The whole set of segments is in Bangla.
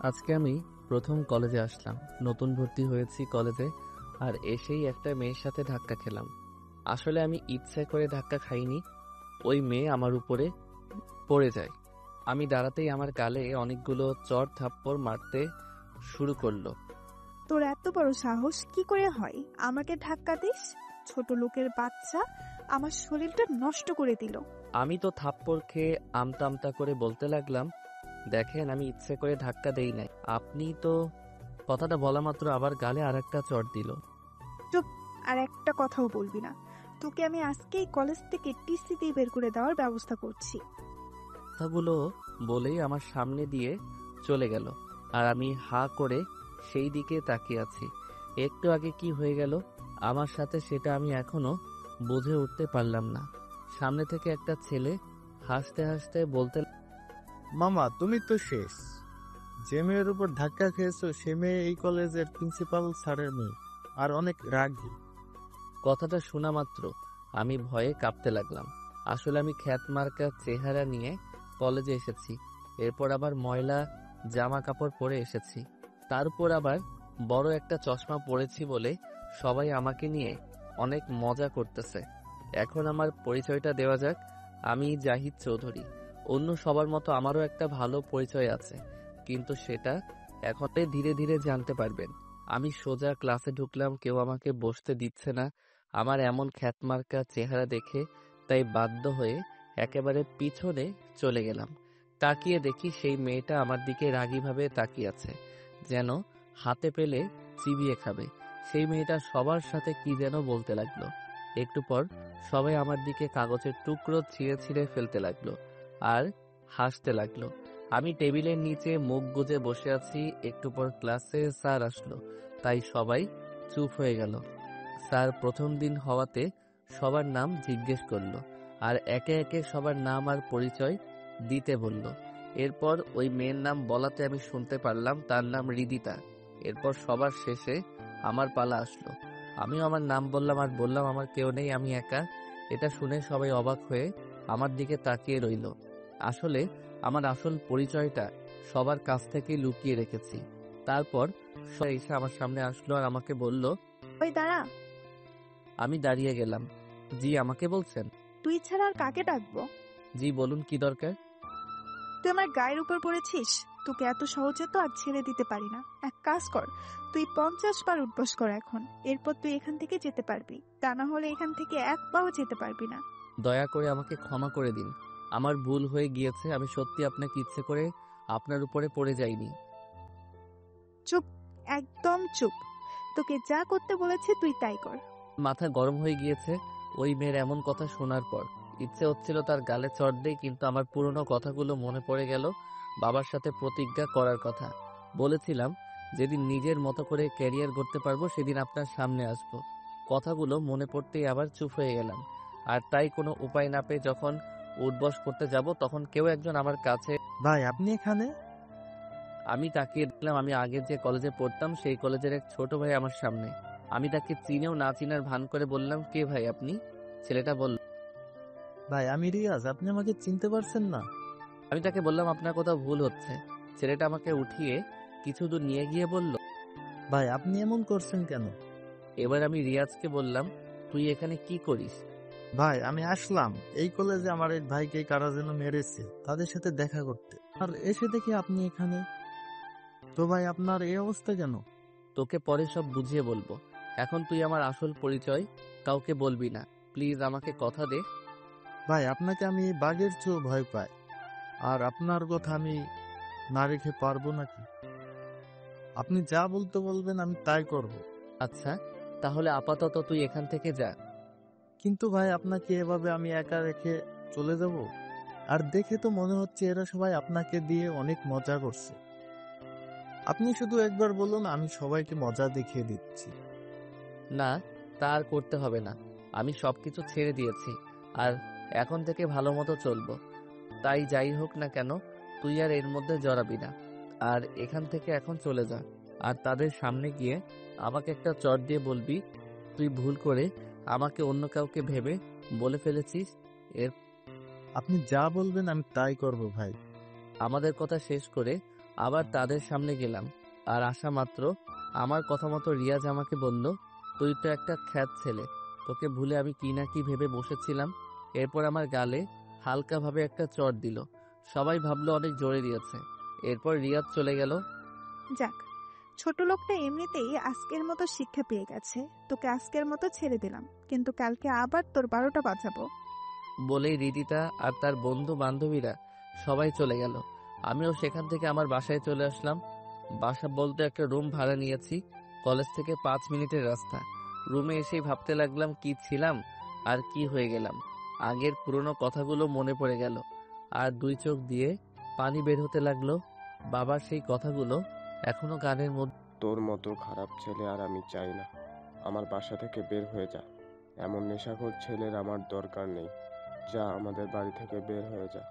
আজকে আমি প্রথম কলেজে আসলাম। নতুন ভর্তি হয়েছি কলেজে, আর এসেই একটা মেয়ের সাথে ধাক্কা খেলাম। আসলে আমি ইচ্ছে করে ধাক্কা খাইনি, ওই মেয়ে আমার উপরে পড়ে যায়। আমি দাঁড়াতেই আমার গালে অনেকগুলো চড় থাপ্পড় মারতে শুরু করলো। তোর এত বড় সাহস কি করে হয় আমাকে ধাক্কা দিস? ছোট লোকের বাচ্চা, আমার শরীরটা নষ্ট করে দিল। আমি তো থাপ্পড় খেয়ে আমতা আমতা করে বলতে লাগলাম, দেখেন আমি ইচ্ছে করে ধাক্কা দেই নাই, আপনি তো। কথাটা বলা মাত্র আবার গালে আর একটা চড় দিল। চুপ, আর একটা কথাও বলবি না। তোকে আমি আজকেই কলেজ থেকে টিসি দিয়ে বের করে দেওয়ার ব্যবস্থা করছি। কথাগুলো বলেই আমার সামনে দিয়ে চলে গেল, আর আমি হা করে সেই দিকে তাকিয়ে আছি। একটু আগে কি হয়ে গেল আমার সাথে সেটা আমি এখনো বুঝে উঠতে পারলাম না। সামনে থেকে একটা ছেলে হাসতে হাসতে বলতে, মামা তুমি তো শেষ। যে মেয়ের উপর ধাক্কা খেয়েছো সে মেয়ে এই কলেজের প্রিন্সিপাল স্যারের মেয়ে, আর অনেক রাগী। কথাটা শোনা মাত্র আমি ভয়ে কাঁপতে লাগলাম। আসলে আমি খ্যাতমার্কা চেহারা নিয়ে কলেজে এসেছি, এরপর আবার ময়লা জামা কাপড় পরে এসেছি, তার উপর আবার বড় একটা চশমা পরেছি বলে সবাই আমাকে নিয়ে অনেক মজা করতেছে। এখন আমার পরিচয়টা দেওয়া যাক। আমি জাহিদ চৌধুরী। অন্য সবার মতো আমারও একটা ভালো পরিচয় আছে, কিন্তু সেটা এখন ধীরে ধীরে জানতে পারবেন। আমি সোজা ক্লাসে ঢুকলাম, কেউ আমাকে বসতে দিচ্ছে না আমার এমন খ্যাতমার্কা চেহারা দেখে, তাই বাধ্য হয়ে একেবারে পিছনে চলে গেলাম। তাকিয়ে দেখি সেই মেয়েটা আমার দিকে রাগীভাবে তাকিয়ে আছে, যেন হাতে পেলে চিবিয়ে খাবে। সেই মেয়েটা সবার সাথে কি যেন বলতে লাগলো। একটু পর সবাই আমার দিকে কাগজের টুকরো ছিঁড়ে ছিঁড়ে ফেলতে লাগলো আর হাসতে লাগলো। আমি টেবিলের নিচে মুখ গুজে বসে আছি। একটু পর ক্লাসে স্যার আসলো, তাই সবাই চুপ হয়ে গেল। স্যার প্রথম দিন হওয়াতে সবার নাম জিজ্ঞেস করলো, আর একে একে সবার নাম আর পরিচয় দিতে বলল। এরপর ওই মেয়ের নাম বলাতে আমি শুনতে পারলাম তার নাম হৃদিতা। এরপর সবার শেষে আমার পালা আসলো। আমিও আমার নাম বললাম আর বললাম আমার কেউ নেই, আমি একা। এটা শুনে সবাই অবাক হয়ে আমার দিকে তাকিয়ে রইল। আসলে আমার আসল পরিচয়টা সবার কাছ থেকে লুকিয়ে রেখেছি। তারপর সবাই এসে আমার সামনে আসলো আর আমাকে বলল। ওই দাঁড়া, আমি দাঁড়িয়ে গেলাম। জি, আমাকে বলছেন? তুই ছাড়া আর কাকে ডাকবো? জি বলুন, কি দরকার? তুই আমার গায়ের উপর পড়েছিস, তোকে এত সহজে তো আর ছেড়ে দিতে পারি না। এক কাজ কর, তুই 50 বার উঠবস কর এখন। এরপর তুই এখান থেকে যেতে পারবি, তা না হলে এখান থেকে এক পাও যেতে পারবি না। দয়া করে আমাকে ক্ষমা করে দিন, আমার ভুল হয়ে গিয়েছে। আমি সত্যি আপনাকে ইচ্ছে করে আপনার উপরে পড়ে যাইনি। চুপ, একদম চুপ। তোকে যা করতে বলেছে তুই তাই কর। মাথা গরম হয়ে গিয়েছে ওই মেয়ের এমন কথা শোনার পর। ইচ্ছে হচ্ছিল তার গালে চড় দেই, কিন্তু আমার পুরনো কথাগুলো মনে পড়ে গেল। বাবার সাথে প্রতিজ্ঞা করার কথা বলেছিলাম, যেদিন নিজের মতো করে ক্যারিয়ার গড়তে পারবো সেদিন আপনার সামনে আসবো। কথাগুলো মনে পড়তেই আবার চুপ হয়ে গেলাম। আর তাই কোনো উপায় না পেয়ে যখন উঠবস করতে যাব, তখন কেউ একজন আমার কাছে। ভাই আপনি এখানে? আমি তাকিয়ে দেখলাম আমি আগে যে কলেজে পড়তাম সেই কলেজের এক ছোট ভাই আমার সামনে। আমি তাকে চিনেও না চিনার ভান করে বললাম, কে ভাই আপনি? ছেলেটা বলল। ভাই আমি রিয়াজ, আপনি আমাকে চিনতে পারছেন না? আমি তাকে বললাম, আপনার কোথাও ভুল হচ্ছে। ছেলেটা আমাকে উঠিয়ে কিছু দূর নিয়ে গিয়ে বলল। ভাই আপনি এমন করছেন কেন? এবার আমি রিয়াজকে বললাম, তুই এখানে কি করিস? ভাই আমি আসলাম এই কলেজে আমার এক ভাইকে কারা যেন মেরেছে, তাদের সাথে দেখা করতে, আর এসে দেখি আপনি এখানে। তো ভাই আপনার এই অবস্থা কেন? তোকে পরে সব বুঝিয়ে বলবো, এখন তুই আমার আসল পরিচয় কাউকে বলবি না, প্লিজ আমাকে কথা দে। ভাই আপনাকে আমি বাঘের চেয়েও ভয় পাই, আর আপনার কথা আমি না রেখে পারবো নাকি? আপনি যা বলতে বলবেন আমি তাই করব। আচ্ছা, তাহলে আপাতত তুই এখান থেকে যা। কিন্তু ভাই আপনাকে এভাবে আমি একা রেখে চলে যাব? আর দেখে তো মনে হচ্ছে এরা সবাই আপনাকে দিয়ে অনেক মজা করছে। আপনি শুধু একবার বলুন, আমি সবাইকে মজা দেখিয়ে দিচ্ছি। না, তা আর করতে হবে না। আমি সবকিছু ছেড়ে দিয়েছি, আর এখন থেকে ভালো মতো চলবো। তাই যাই হোক না কেন, তুই আর এর মধ্যে জড়াবি না, আর এখান থেকে এখন চলে যা। আর তাদের সামনে গিয়ে আমাকে একটা চট দিয়ে বলবি, তুই ভুল করে আমাকে অন্য কাউকে ভেবে বলে ফেলেছিস। এর আপনি যা বলবেন আমি তাই করব ভাই। আমাদের কথা শেষ করে আবার তাদের সামনে গেলাম। আর আসা মাত্র আমার কথা মতো রিয়াজ আমাকে বলল, তুই তো একটা খ্যাত ছেলে, তোকে ভুলে আমি কি না কি ভেবে বসেছিলাম। এরপর আমার গালে হালকাভাবে একটা চড় দিল। সবাই ভাবলো অনেক জোরে দিয়েছে। এরপর রিয়াজ চলে গেল। যাক, ছোট লোকটা এমনিতেই আজকের মতো শিক্ষা পেয়ে গেছে। তোকে আজকের মতো ছেড়ে দিলাম, কিন্তু কালকে আবার তোর 12টা বাজাবো। বলেই রিদিতা আর তার বন্ধু বান্ধবীরা সবাই চলে গেল। আমিও সেখান থেকে আমার বাসায় চলে আসলাম। বাসা বলতে একটা রুম ভাড়া নিয়েছি। কলেজ থেকে 5 মিনিটের রাস্তা। রুমে এসেই ভাবতে লাগলাম কি ছিলাম আর কি হয়ে গেলাম। আগের পুরনো কথাগুলো মনে পড়ে গেল আর 2 চোখ দিয়ে পানি বের হতে লাগলো। বাবার সেই কথাগুলো এখনো কানের মধ্যে। তোর মতো খারাপ ছেলে আর আমি চাই না। আমার বাসা থেকে বের হয়ে যা। এমন নেশাখোর ছেলের আমার দরকার নেই। যা, আমাদের বাড়ি থেকে বের হয়ে যা।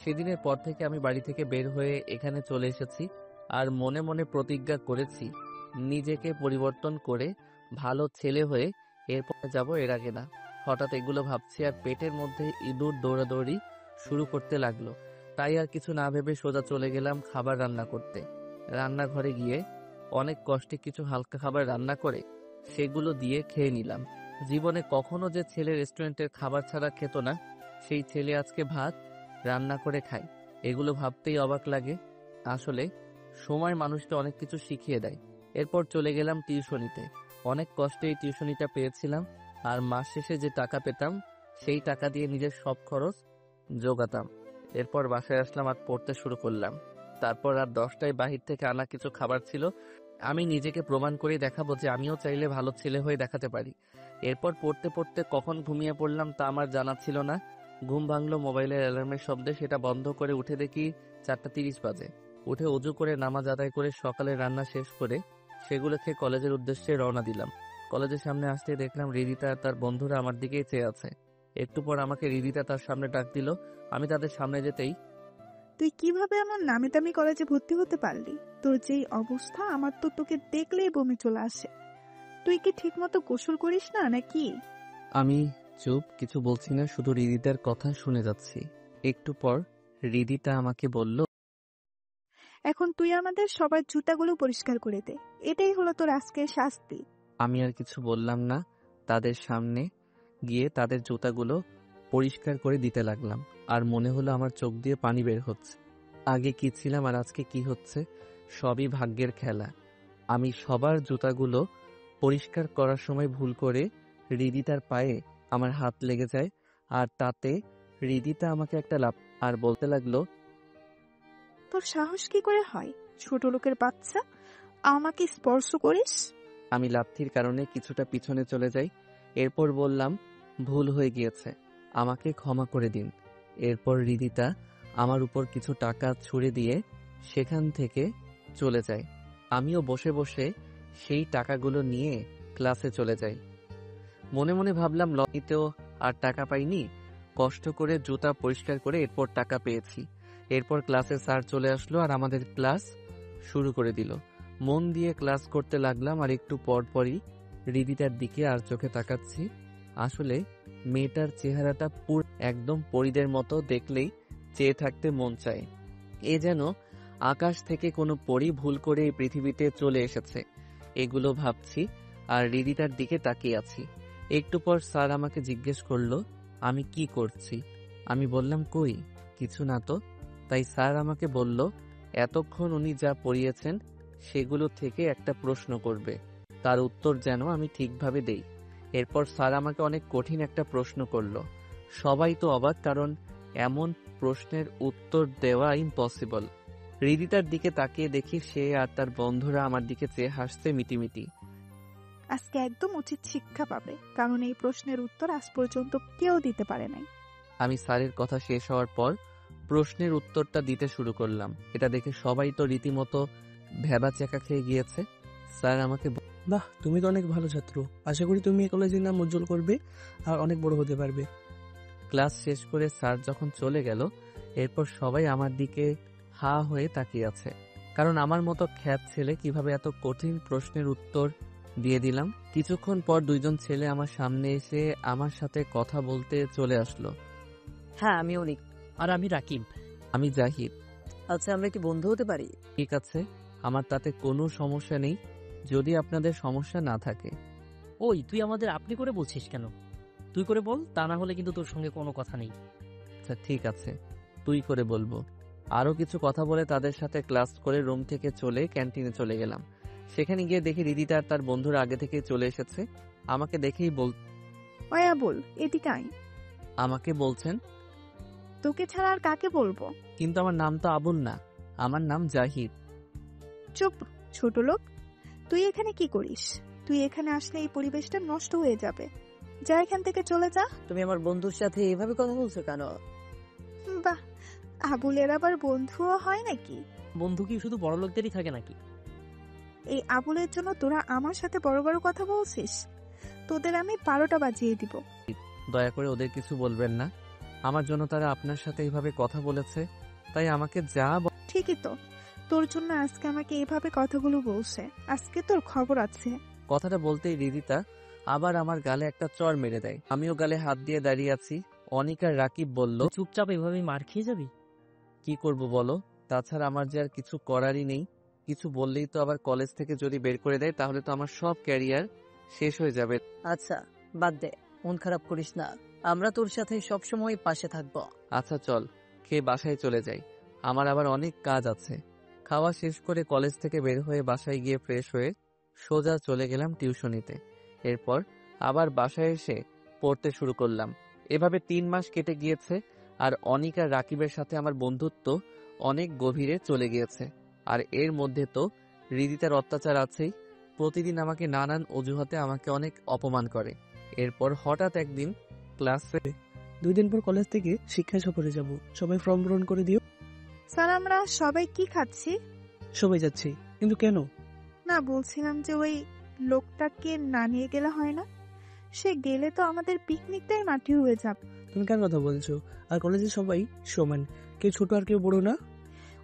সেদিনের পর থেকে আমি বাড়ি থেকে বের হয়ে এখানে চলে এসেছি আর মনে মনে প্রতিজ্ঞা করেছি নিজেকে পরিবর্তন করে ভালো ছেলে হয়ে এরপরে যাব, এর আগে না। হঠাৎ এগুলো ভাবছি আর পেটের মধ্যে ইঁদুর দৌড়াদৌড়ি শুরু করতে লাগলো। তাই আর কিছু না ভেবে সোজা চলে গেলাম খাবার রান্না করতে। রান্নাঘরে গিয়ে অনেক কষ্টে কিছু হালকা খাবার রান্না করে সেগুলো দিয়ে খেয়ে নিলাম। জীবনে কখনো যে ছেলে রেস্টুরেন্টের খাবার ছাড়া খেত না, সেই ছেলে আজকে ভাত রান্না করে খায়। এগুলো ভাবতেই অবাক লাগে। আসলে সময় মানুষকে অনেক কিছু শিখিয়ে দেয়। এরপর চলে গেলাম টিউশনিতে। অনেক কষ্টে এই টিউশনিটা পেয়েছিলাম আর মাস শেষে যে টাকা পেতাম সেই টাকা দিয়ে নিজের সব খরচ জোগাতাম। এরপর বাসায় আসলাম আর পড়তে শুরু করলাম। তারপর রাত 10টায় বাহির থেকে আনা কিছু খাবার ছিল। আমি নিজেকে প্রমাণ করে দেখাবো যে আমিও চাইলে ভালো ছেলে হয়ে দেখাতে পারি। এরপর পড়তে পড়তে কখন ঘুমিয়ে পড়লাম তা আমার জানা ছিল না। ঘুম ভাঙলো মোবাইলের অ্যালার্মের শব্দে। সেটা বন্ধ করে উঠে দেখি 4:30 বাজে। উঠে অজু করে নামাজ আদায় করে সকালে রান্না শেষ করে সেগুলো খেয়ে কলেজের উদ্দেশ্যে রওনা দিলাম। কলেজের সামনে আসতে দেখলাম রিদিতা আর তার বন্ধুরা আমার দিকেই চেয়ে আছে। একটু পর আমাকে রিদিতা তার সামনে ডাক দিল। আমি তাদের সামনে যেতেই, তুই কিভাবে এমন নামি দামি কলেজে ভর্তি হতে পারলি? তোর যেই অবস্থা, আমার তো তোকে দেখলেই বমি চলে আসে। তুই কি ঠিক মতো গোসল করিস না নাকি? আমি চুপ, কিছু বলছি না, শুধু রিদিতার কথা শুনে যাচ্ছি। একটু পর রিদিতা আমাকে বলল, এখন তুই আমাদের সবার জুতাগুলো পরিষ্কার করে দে। এটাই হলো তোর আজকের শাস্তি। আমি আর কিছু বললাম না। তাদের সামনে গিয়ে তাদের জুতাগুলো পরিষ্কার করে দিতে লাগলাম। আর মনে হলো আমার চোখ দিয়ে পানি বের হচ্ছে। আগে কি ছিলাম আর আজকে কি হচ্ছে, সবই ভাগ্যের খেলা। আমি সবার জুতাগুলো পরিষ্কার করার সময় ভুল করে রিদিতার পায়ে আমার হাত লেগে যায়। আর তাতে রিদিতা আমাকে একটা লাফ আর বলতে লাগলো, তোর সাহস কি করে হয়, ছোট লোকের বাচ্চা, আমাকে স্পর্শ করিস? আমি লাথির কারণে কিছুটা পিছনে চলে যাই। এরপর বললাম, ভুল হয়ে গিয়েছে, আমাকে ক্ষমা করে দিন। এরপর রিদিতা আমার উপর কিছু টাকা ছুঁড়ে দিয়ে সেখান থেকে চলে যায়। আমিও বসে বসে সেই টাকাগুলো নিয়ে ক্লাসে চলে যাই। মনে মনে ভাবলাম লকিতেও আর টাকা পাইনি, কষ্ট করে জুতা পরিষ্কার করে এরপর টাকা পেয়েছি। এরপর ক্লাসে স্যার চলে আসলো আর আমাদের ক্লাস শুরু করে দিল। মন দিয়ে ক্লাস করতে লাগলাম আর একটু পর পরই রিদিতার দিকে আর চোখে তাকাচ্ছি। আসলে মেয়েটার চেহারাটা পুরো একদম পরীদের মতো, দেখলেই চেয়ে থাকতে মন চায়। এ যেন আকাশ থেকে কোনো পরী ভুল করে এই পৃথিবীতে চলে এসেছে। এগুলো ভাবছি আর রিদিতার দিকে তাকিয়ে আছি। একটু পর স্যার আমাকে জিজ্ঞেস করলো আমি কি করছি। আমি বললাম, কই কিছু না তো। তাই স্যার আমাকে বলল, এতক্ষণ উনি যা পড়িয়েছেন সেগুলো থেকে একটা প্রশ্ন করবে, তার উত্তর যেন আমি ঠিকভাবে দেই। এরপর স্যার আমাকে অনেক কঠিন একটা প্রশ্ন করলো। সবাই তো অবাক, কারণ এমন প্রশ্নের উত্তর দেওয়া ইম্পসিবল। রিদিতার দিকে তাকিয়ে দেখি সে আর তার বন্ধুরা আমার দিকে চেয়ে হাসছে মিটিমিটি। আজকে একদম উচিত শিক্ষা পাবে, কারণ এই প্রশ্নের উত্তর আজ পর্যন্ত কেউ দিতে পারে নাই। আমি স্যারের কথা শেষ হওয়ার পর প্রশ্নের উত্তরটা দিতে শুরু করলাম। এটা দেখে সবাই তো রীতিমতো ভ্যাবাচ্যাকা খেয়ে গিয়েছে। স্যার আমাকে বাহ, তুমি তো অনেক ভালো ছাত্র। আশা করি তুমি এই কলেজের নাম উজ্জ্বল করবে আর অনেক বড় হতে পারবে। ক্লাস শেষ করে স্যার যখন চলে গেল, এরপর সবাই আমার দিকে হা হয়ে তাকিয়ে আছে, কারণ আমার মতো খ্যাত ছেলে কিভাবে এত কঠিন প্রশ্নের উত্তর দিয়ে দিলাম। কিছুক্ষণ পর 2জন ছেলে আমার সামনে এসে আমার সাথে কথা বলতে চলে আসলো। হ্যাঁ, আমি অনিক। আর আমি রাকিব। আমি জাহিদ। আচ্ছা, আমরা কি বন্ধু হতে পারি? ঠিক আছে, আমার তাতে কোনো সমস্যা নেই, যদি আপনাদের সমস্যা না থাকে। ওই তুই আমাদের আপনি করে বলছিস কেন? তুই করে বল, তা না হলে কিন্তু তোর সঙ্গে কোনো কথা নেই। আচ্ছা ঠিক আছে, তুই করে বলবো। আরো কিছু কথা বলে তাদের সাথে ক্লাস করে রুম থেকে চলে ক্যান্টিনে চলে গেলাম। সেখানে গিয়ে দেখি রিদিতা আর তার বন্ধুরা আগে থেকে চলে এসেছে। আমাকে দেখেই ওই আবুল, এদিকে আয়। আমাকে বলছেন, তোকে ছাড়া আর কাকে বলবো? কিন্তু আমার নাম তো আবুল না, আমার নাম জাহিদ। চুপ, ছোট লোক। তুই এখানে কি করিস? তুই এখানে আসলে এই পরিবেশটা নষ্ট হয়ে যাবে। যা এখান থেকে, চলে যা। তুমি আমার বন্ধুর সাথে এভাবে কথা বলছো কেন? বাহ, আবুলের আবার বন্ধুও হয় নাকি? বন্ধু কি শুধু বড় লোকদেরই থাকে নাকি? এই আবুলের জন্য তোরা আমার সাথে বড় বড় কথা বলছিস? তোদের আমি 12টা বাজিয়ে দিব। দয়া করে ওদের কিছু বলবেন না, আমার জন্য তারা আপনার সাথে এইভাবে কথা বলেছে, তাই আমাকে যা ঠিকই তো, তোর জন্য আজকে আমাকে এভাবে কথাগুলো বলছে। আজকে তোর খবর আছে। কথাটা বলতেই রিদিতা আবার আমার গালে একটা চড় মেরে দেয়। আমিও গালে হাত দিয়ে দাঁড়িয়ে আছি। অনিক আর রাকিব বলল, তুই চুপচাপ এভাবেই মার খেয়ে যাবি? কি করব বলো, তাছাড়া আমার যে আর কিছু করারই নেই। কিছু বললেই তো আবার কলেজ থেকে যদি বের করে দেয় তাহলে তো আমার সব ক্যারিয়ার শেষ হয়ে যাবে। আচ্ছা বাদ দে, মন খারাপ করিস না, আমরা তোর সাথে সবসময় পাশে থাকবো। আচ্ছা চল, খেয়ে বাসায় চলে যাই, আমার আবার অনেক কাজ আছে। খাওয়া শেষ করে কলেজ থেকে বের হয়ে বাসায় গিয়ে ফ্রেশ হয়ে সোজা চলে গেলাম টিউশনিতে। এরপর আবার বাসায় এসে পড়তে শুরু করলাম। এভাবে 3 মাস কেটে গিয়েছে, আর অনিক আর রাকিবের সাথে আমার বন্ধুত্ব অনেক গভীরে চলে গিয়েছে। আর এর মধ্যে তো হৃদিতার অত্যাচার আছেই। প্রতিদিন আমাকে নানান অজুহাতে আমাকে অনেক অপমান করে। এরপর হঠাৎ একদিন ক্লাসে 2 দিন পর কলেজ থেকে শিক্ষা সফরে যাব, সবাই ফর্ম পূরণ করে দিও। স্যার, আমরা সবাই কি খাচ্ছি? সবাই যাচ্ছি, কিন্তু কেন? না, বলছিলাম যে ওই লোকটাকে না নিয়ে গেলে হয় না? সে গেলে তো আমাদের পিকনিকটাই মাটি হয়ে যাবে। তুমি কার কথা বলছো? আর কলেজে সবাই সমান, কেউ ছোট আর কেউ বড় না।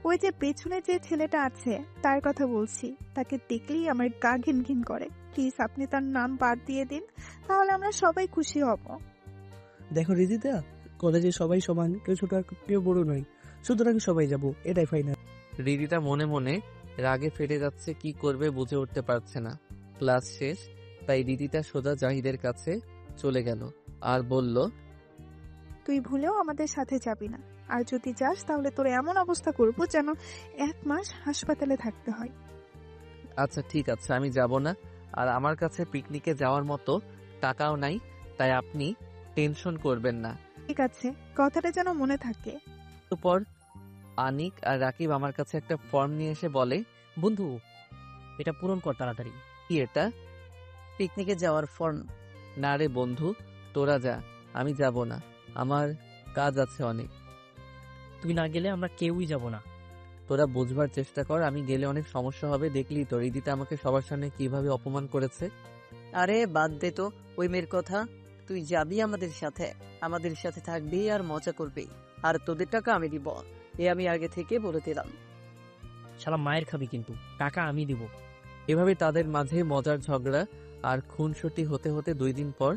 ওই যে পেছনে যে ছেলেটা আছে তার কথা বলছি। তাকে দেখলেই আমার গা ঘিন ঘিন করে। প্লিজ আপনি তার নাম বাদ দিয়ে দিন, তাহলে আমরা সবাই খুশি হব। দেখো রিদিতা, কলেজে সবাই সমান, কেউ ছোট আর কেউ বড় নয়, সুতরাং সবাই যাব, এটাই ফাইনাল। হৃদিতা মনে মনে রাগে ফেটে যাচ্ছে, কি করবে বুঝে উঠতে পারছে না। ক্লাস শেষ, তাই হৃদিতা সোজা জাহিদের কাছে চলে গেল আর বলল, তুই ভুলেও আমাদের সাথে যাবি না, আর যদি যাস তাহলে তোর এমন অবস্থা করব যেন 1 মাস হাসপাতালে থাকতে হয়। আচ্ছা ঠিক আছে, আমি যাব না। আর আমার কাছে পিকনিকে যাওয়ার মতো টাকাও নাই, তাই আপনি টেনশন করবেন না। ঠিক আছে, কথাটা যেন মনে থাকে। এরপর আনিক আর রাকিব আমার কাছে একটা ফর্ম নিয়ে এসে বলে, বন্ধু, এটা পূরণ কর তাড়াতাড়ি। কি এটা? পিকনিকে যাওয়ার ফর্ম। না রে বন্ধু, তোরা যা, আমি যাব না, আমার কাজ আছে অনেক। তুই না গেলে আমরা কেউই যাব না। তোরা বুঝবার চেষ্টা কর, আমি গেলে অনেক সমস্যা হবে। দেখলি তো হৃদিতা আমাকে সবার সামনে কিভাবে অপমান করেছে। আরে বাদ দে তো ওই মেয়ের কথা। তুই যাবি আমাদের সাথে থাকবি আর মজা করবি, আর তোদের টাকা আমি দিব, এ আমি আগে থেকে বলে দিলাম। শালা মায়ের খাবি কিন্তু, টাকা আমি দিব। এভাবে তাদের মাঝে মজার ঝগড়া আর খুনসুটি হতে হতে 2 দিন পর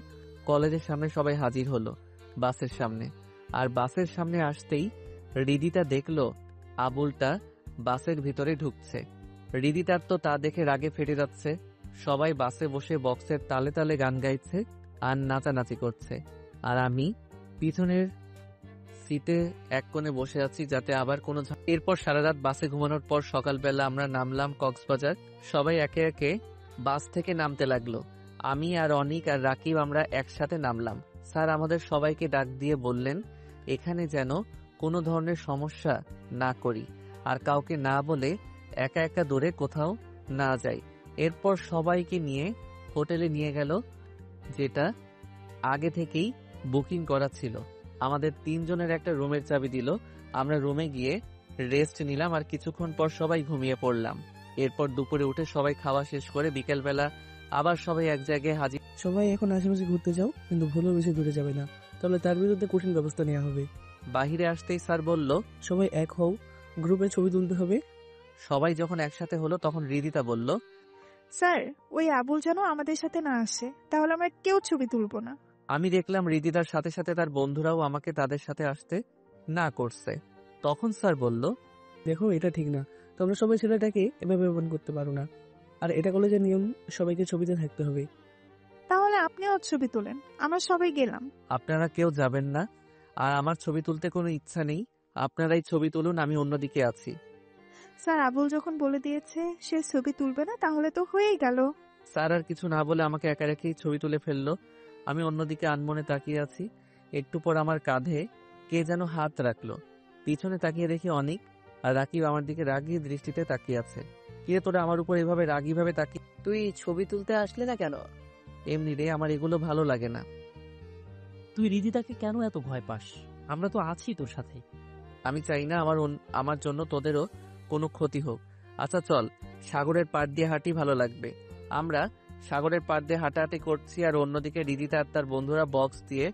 কলেজের সামনে সবাই হাজির হলো বাসের সামনে। আর বাসের সামনে আসতেই হৃদিতা দেখলো আবুলটা বাসের ভিতরে ঢুকছে। হৃদিতার তো তা দেখে রাগে ফেটে যাচ্ছে। সবাই বাসে বসে বক্সের তালে তালে গান গাইছে আর নাচানাচি করছে, আর আমি পিছনের সিটে এক কোণে বসে আছি যাতে আবার কোনো এরপর সারা রাত বাসে ঘুমানোর পর সকালবেলা আমরা নামলাম কক্সবাজার। সবাই একে একে বাস থেকে নামতে লাগলো। আমি আর অনিক আর রাকিব আমরা একসাথে নামলাম। স্যার আমাদের সবাইকে ডাক দিয়ে বললেন, এখানে যেন কোনো ধরনের সমস্যা না করি, আর কাউকে না বলে একা একা দূরে কোথাও না যাই। এরপর সবাইকে নিয়ে হোটেলে নিয়ে গেল, যেটা আগে থেকেই বুকিং করা ছিল। আমাদের 3 জনের একটা রুমের চাবি দিল। আমরা রুমে গিয়ে রেস্ট নিলাম আর কিছুক্ষণ পর সবাই ঘুমিয়ে পড়লাম। এরপর দুপুরে উঠে সবাই খাওয়া শেষ করে বিকেলবেলা আবার সবাই এক জায়গায় হাজির। সবাই এখন আশেপাশে ঘুরতে যাও, কিন্তু ভুলেও বেশি দূরে যাবে না, তাহলে তার বিরুদ্ধে কঠিন ব্যবস্থা নেওয়া হবে। বাহিরে আসতেই স্যার বলল, সবাই এক হও, গ্রুপে ছবি তুলতে হবে। সবাই যখন একসাথে হলো তখন হৃদিতা বলল, স্যার, ওই আবুল যেন আমাদের সাথে না আসে, তাহলে আমরা কেউ ছবি তুলবো না। আমি দেখলাম হৃদিতার সাথে সাথে তার বন্ধুরাও আমাকে তাদের সাথে আসতে না করছে। তখন স্যার বলল, দেখো এটা ঠিক না, তোমরা সবাই ছেলেটাকে এভাবে অপমান করতে পারো না। আর এটা কলেজের নিয়ম, সবাইকে ছবিতে থাকতে হবে। তাহলে আপনিও ছবি তোলেন, আমরা সবাই গেলাম। আপনারা কেউ যাবেন না, আর আমার ছবি তুলতে কোনো ইচ্ছা নেই। আপনারাই ছবি তুলুন, আমি অন্যদিকে আছি। স্যার আবুল যখন বলে দিয়েছে সে ছবি তুলবে না, তাহলে তো হয়েই গেল। স্যার আর কিছু না বলে আমাকে একা রেখেই ছবি তুলে ফেললো। আমি অন্যদিকে আনমনে তাকিয়ে আছি। একটু পর আমার কাঁধে কে যেন হাত রাখলো। পিছনে তাকিয়ে দেখি অনিক আর রাকিব আমার দিকে রাগী দৃষ্টিতে তাকিয়ে আছে। কে তোরা আমার উপর এভাবে রাগী ভাবে তাকিয়ে? তুই ছবি তুলতে আসলি না কেন? এমনি রে, আমার এগুলো ভালো লাগে না। তুই রিদিতাকে কেন এত ভয় পাস? আমরা তো আছি তোর সাথে। আমি চাই না আমার জন্য তোদেরও কোনো ক্ষতি হোক। আচ্ছা চল, সাগরের পাড় দিয়ে হাঁটি, ভালো লাগবে। আমরা সাগরের পাড় দিয়ে হাঁটাহাঁটি করছি, আর অন্যদিকে রিদিতা আর তার বন্ধুরা বক্স দিয়ে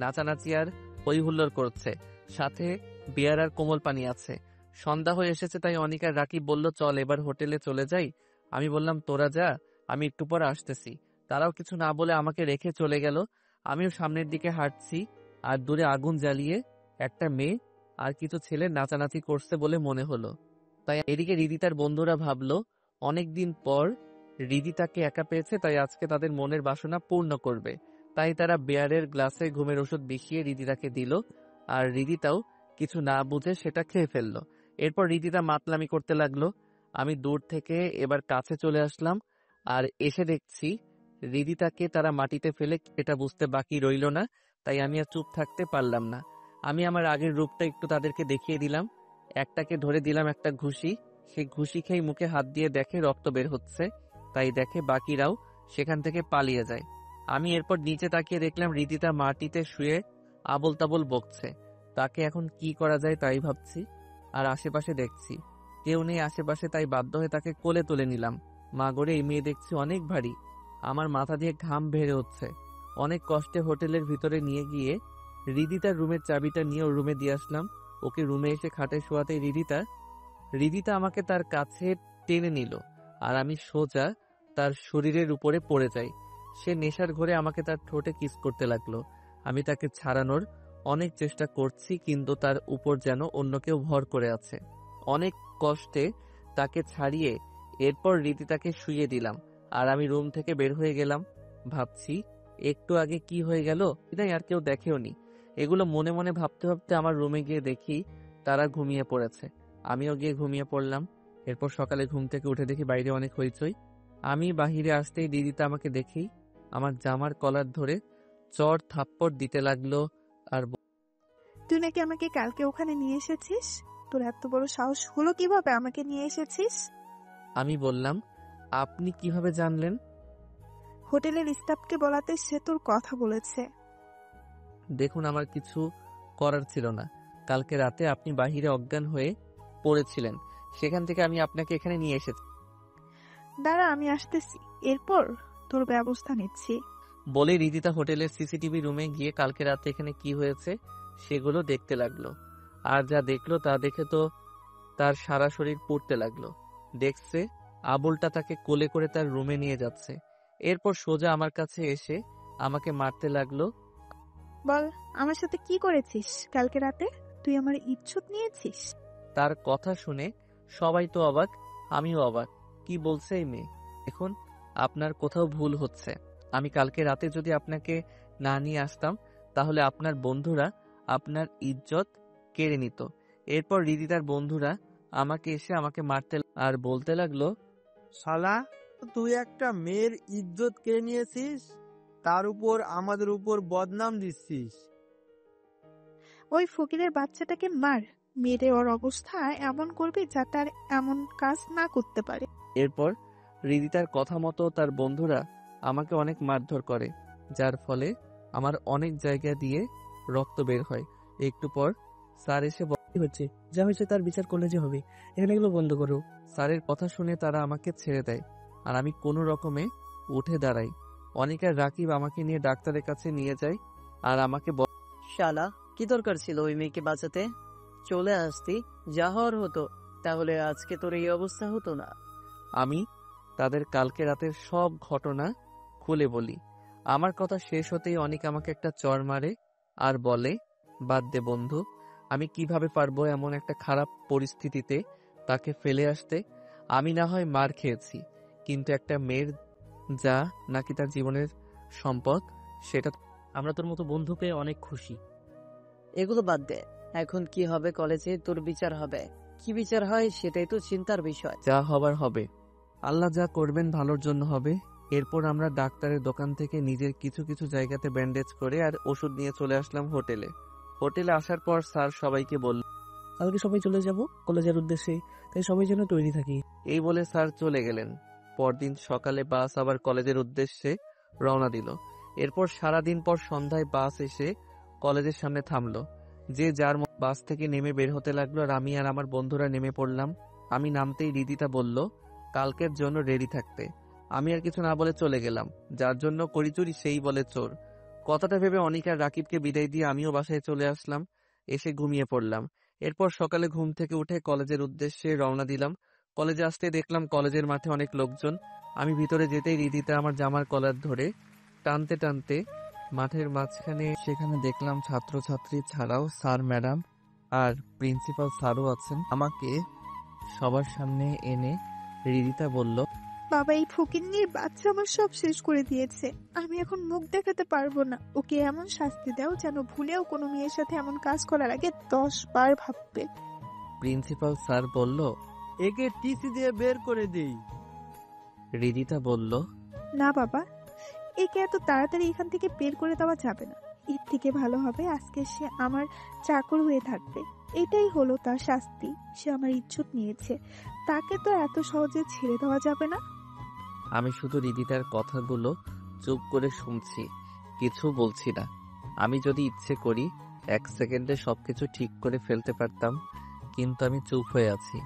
নাচানাচি আর হই হুল্লোড় করছে। সাথে বিয়ার আর কোমল পানি আছে। সন্ধ্যা হয়ে এসেছে, তাই অনিক আর রাকিব বলল চল এবার হোটেলে চলে যাই। আমি বললাম তোরা যা, আমি একটু পর আসতেছি। তারাও কিছু না বলে আমাকে রেখে চলে গেল। আমিও সামনের দিকে হাঁটছি, আর দূরে আগুন জ্বালিয়ে একটা মেয়ে আর কিছু ছেলে নাচানাচি করছে বলে মনে হলো। তাই এদিকে রিদিতার বন্ধুরা ভাবলো অনেকদিন পর রিদিতাকে একা পেয়েছে, তাই আজকে তাদের মনের বাসনা পূর্ণ করবে। তাই তারা বেয়ারের গ্লাসে ঘুমের ওষুধ মিশিয়ে রিদিতাকে দিল, আর রিদিতাও কিছু না বুঝে সেটা খেয়ে ফেললো। এরপর রিদিতা মাতলামি করতে লাগলো। আমি দূর থেকে এবার কাছে চলে আসলাম, আর এসে দেখছি রিদিতাকে তারা মাটিতে ফেলে, এটা বুঝতে বাকি রইল না। তাই আমি আর চুপ থাকতে পারলাম না। আমি আমার আগের রূপটা একটু তাদেরকে দেখিয়ে দিলাম। একটাকে ধরে দিলাম একটা ঘুষি। সেই ঘুষি খেয়ে মুখে হাত দিয়ে দেখে রক্ত বের হচ্ছে, তাই দেখে বাকিরাও সেখান থেকে পালিয়ে যায়। আমি এরপর নিচে তাকিয়ে দেখলাম রিদিতা মাটিতে শুয়ে আবল তাবল বকছে। তাকে এখন কি করা যায় তাই ভাবছি, আর আশেপাশে দেখছি কেউ নেই আশেপাশে, তাই বাধ্য হয়ে তাকে কোলে তুলে নিলাম। মা গড়ে এই মেয়ে দেখছি অনেক ভারী। আমার মাথা দিয়ে ঘাম বের হচ্ছে। অনেক কষ্টে হোটেলের ভিতরে নিয়ে গিয়ে রিদিতার রুমের চাবিটা নিয়ে ওর রুমে দিয়ে আসলাম। ওকে রুমে এসে খাটে শোয়াতে রিদিতা আমাকে তার কাছে টেনে নিল, আর আমি সোজা তার শরীরের উপরে পড়ে যাই। সে নেশার ঘরে আমাকে তার ঠোঁটে কিস করতে লাগলো। আমি তাকে ছাড়ানোর অনেক চেষ্টা করছি, কিন্তু তার উপর যেন অন্য কেউ ভর করে আছে। অনেক কষ্টে তাকে ছাড়িয়ে এরপর রিদিতাকে শুইয়ে দিলাম, আর আমি রুম থেকে বের হয়ে গেলাম। ভাবছি একটু আগে কি হয়ে গেল, তাই আর কেউ দেখেও নি। এগুলো মনে মনে ভাবতে ভাবতে আমার রুমে গিয়ে দেখি তারা ঘুমিয়ে পড়েছে। আমিও গিয়ে ঘুমিয়ে পড়লাম। এরপর সকালে ঘুম থেকে উঠে দেখি বাইরে অনেক হইচই। আমি বাহিরে আসতেই রিদিতা আমাকে দেখেই আমার জামার কলার ধরে চড় থাপ্পড় দিতে লাগলো, আর তুই নাকি আমাকে কালকে ওখানে নিয়ে এসেছিস? তোর এত বড় সাহস হলো কিভাবে আমাকে নিয়ে এসেছিস? আমি বললাম আপনি কিভাবে জানলেন? হোটেলের স্টাফকে বলাতে সে তোর কথা বলেছে। দেখুন, আমার কিছু করার ছিল না। কালকে রাতে আপনি বাহিরে অজ্ঞান হয়ে পড়েছিলেন, সেখান থেকে আমি আপনাকে এখানে নিয়ে এসেছি। দাঁড়া, আমি আসতেছি, এরপর তোর ব্যবস্থা নিচ্ছি। বলে রিদিতা হোটেলের সিসিটিভি রুমে গিয়ে কালকে রাতে এখানে কি হয়েছে সেগুলো দেখতে লাগলো। আর যা দেখলো তা দেখে তো তার সারা শরীর পুড়তে লাগলো। দেখছে আবুলটা তাকে কোলে করে তার রুমে নিয়ে যাচ্ছে। এরপর সোজা আমার কাছে এসে আমাকে মারতে লাগলো। বল, আমার সাথে কি করেছিস কালকে রাতে? তুই আমার ইজ্জত নিয়েছিস? তার কথা শুনে সবাই তো অবাক, আমিও অবাক। কি বলছে এই মেয়ে? এখন আপনার কোথাও ভুল হচ্ছে। আমি কালকে রাতে যদি আপনাকে না নিয়ে আসতাম, তাহলে আপনার বন্ধুরা আপনার ইজ্জত কেড়ে নিত। এরপর রিদিতার বন্ধুরা আমাকে এসে আমাকে মারতে আর বলতে লাগলো, শালা, তুই একটা মেয়ের ইজ্জত কেড়ে নিয়েছিস, তার উপর আমাদের উপর বদনাম দিচ্ছিস। ওই ফকিরের বাচ্চাটাকে মার, মেরে ওর অবস্থা এমন করবি যাতে আর এমন কাজ না করতে পারে। এরপর রিদিতার কথা মতো তার বন্ধুরা আমাকে অনেক মারধর করে, যার ফলে আমার অনেক জায়গা দিয়ে রক্ত বের হয়। একটু পর স্যার এসে কি হচ্ছে? যা হয়েছে তার বিচার কলেজে হবে, এখানে এগুলো বন্ধ করো। স্যারের কথা শুনে তারা আমাকে ছেড়ে দেয়, আর আমি কোনো রকমে উঠে দাঁড়াই। অনিক আর রাকিব আমাকে নিয়ে ডাক্তারের কাছে নিয়ে যায়, আর আমাকে শালা, কি দরকার ছিল ওই মেয়েকে বাঁচাতে? চলে আসতি, যা হওয়ার হতো। তাহলে আজকে তোর এই অবস্থা হতো না। আমি তাদের কালকে রাতের সব ঘটনা খুলে বলি। আমার কথা শেষ হতেই অনিক আমাকে একটা চড় মারে আর বলে, বাদ দে বন্ধু, আমি কিভাবে পারবো এমন একটা খারাপ পরিস্থিতিতে তাকে ফেলে আসতে। আমি না হয় মার খেয়েছি, কিন্তু একটা মেয়ের যা নাকি তার জীবনের সম্পদ, সেটা আমরা তোর মতো বন্ধু পেয়ে অনেক খুশি। এগুলো বাদ দে। এখন কি হবে কলেজে? তোর বিচার হবে। কি বিচার হয় সেটাই তো চিন্তার বিষয়। যা হবার হবে। আল্লাহ যা করবেন ভালোর জন্য হবে। এরপর আমরা ডাক্তারের দোকান থেকে নিজের কিছু কিছু জায়গাতে ব্যান্ডেজ করে আর ওষুধ নিয়ে চলে আসলাম হোটেলে। হোটেলে আসার পর স্যার সবাইকে বলল, কালকে সবাই চলে যাব কলেজের উদ্দেশ্যে, তাই সবাই যেন তৈরি থাকি। এই বলে স্যার চলে গেলেন। পরদিন সকালে বাস আবার কলেজের উদ্দেশ্যে রওনা দিল। এরপর সারাদিন পর সন্ধ্যায় বাস এসে কলেজের সামনে থামলো। যে যার বাস থেকে নেমে বের হতে লাগলো আর আমি আর আমার বন্ধুরা নেমে পড়লাম। আমি নামতেই রিদিতা বলল কালকের জন্য রেডি থাকতে। আমি আর কিছু না বলে চলে গেলাম। যার জন্য করি চুরি সেই বলে চোর। কথাটা ভেবে অনিক আর রাকিবকে বিদায় দিয়ে আমিও বাসায় চলে আসলাম। এসে ঘুমিয়ে পড়লাম। এরপর সকালে ঘুম থেকে উঠে কলেজের উদ্দেশ্যে রওনা দিলাম। কলেজে আসতে দেখলাম কলেজের মাঠে অনেক লোকজন। আমি ভিতরে যেতেই রিদিতা আমার জামার কলার ধরে টানতে টানতে মাঠের মাঝখানে, সেখানে দেখলাম ছাত্রছাত্রী ছাড়াও স্যার ম্যাডাম আর প্রিন্সিপাল স্যারও আছেন। আমাকে সবার সামনে এনে রিদিতা বলল, বাবা, এই ফকিন্নির বাচ্চা আমার সব শেষ করে দিয়েছে। আমি এখন মুখ দেখাতে পারবো না। ওকে এমন শাস্তি দাও যেন ভুলেও কোনো মেয়ের সাথে এমন কাজ করার আগে 10 বার ভাববে। প্রিন্সিপাল স্যার বলল। একে টিসি দিয়ে বের করে দেই। রিদিতা বলল, না বাবা, একে এত তাড়াতাড়ি এখান থেকে বের করে দেওয়া যাবে না। এর থেকে ভালো হবে আজকে সে আমার চাকর হয়ে থাকবে। এটাই হলো তার শাস্তি। সে আমার ইজ্জত নিয়েছে, তাকে তো এত সহজে ছেড়ে দেওয়া যাবে না। আমি শুধু রিদিতার কথাগুলো চুপ করে শুনছি, কিছু বলছি না। আমি যদি ইচ্ছে করি 1 সেকেন্ডে সবকিছু ঠিক করে ফেলতে পারতাম, কিন্তু আমি চুপ হয়ে আছি।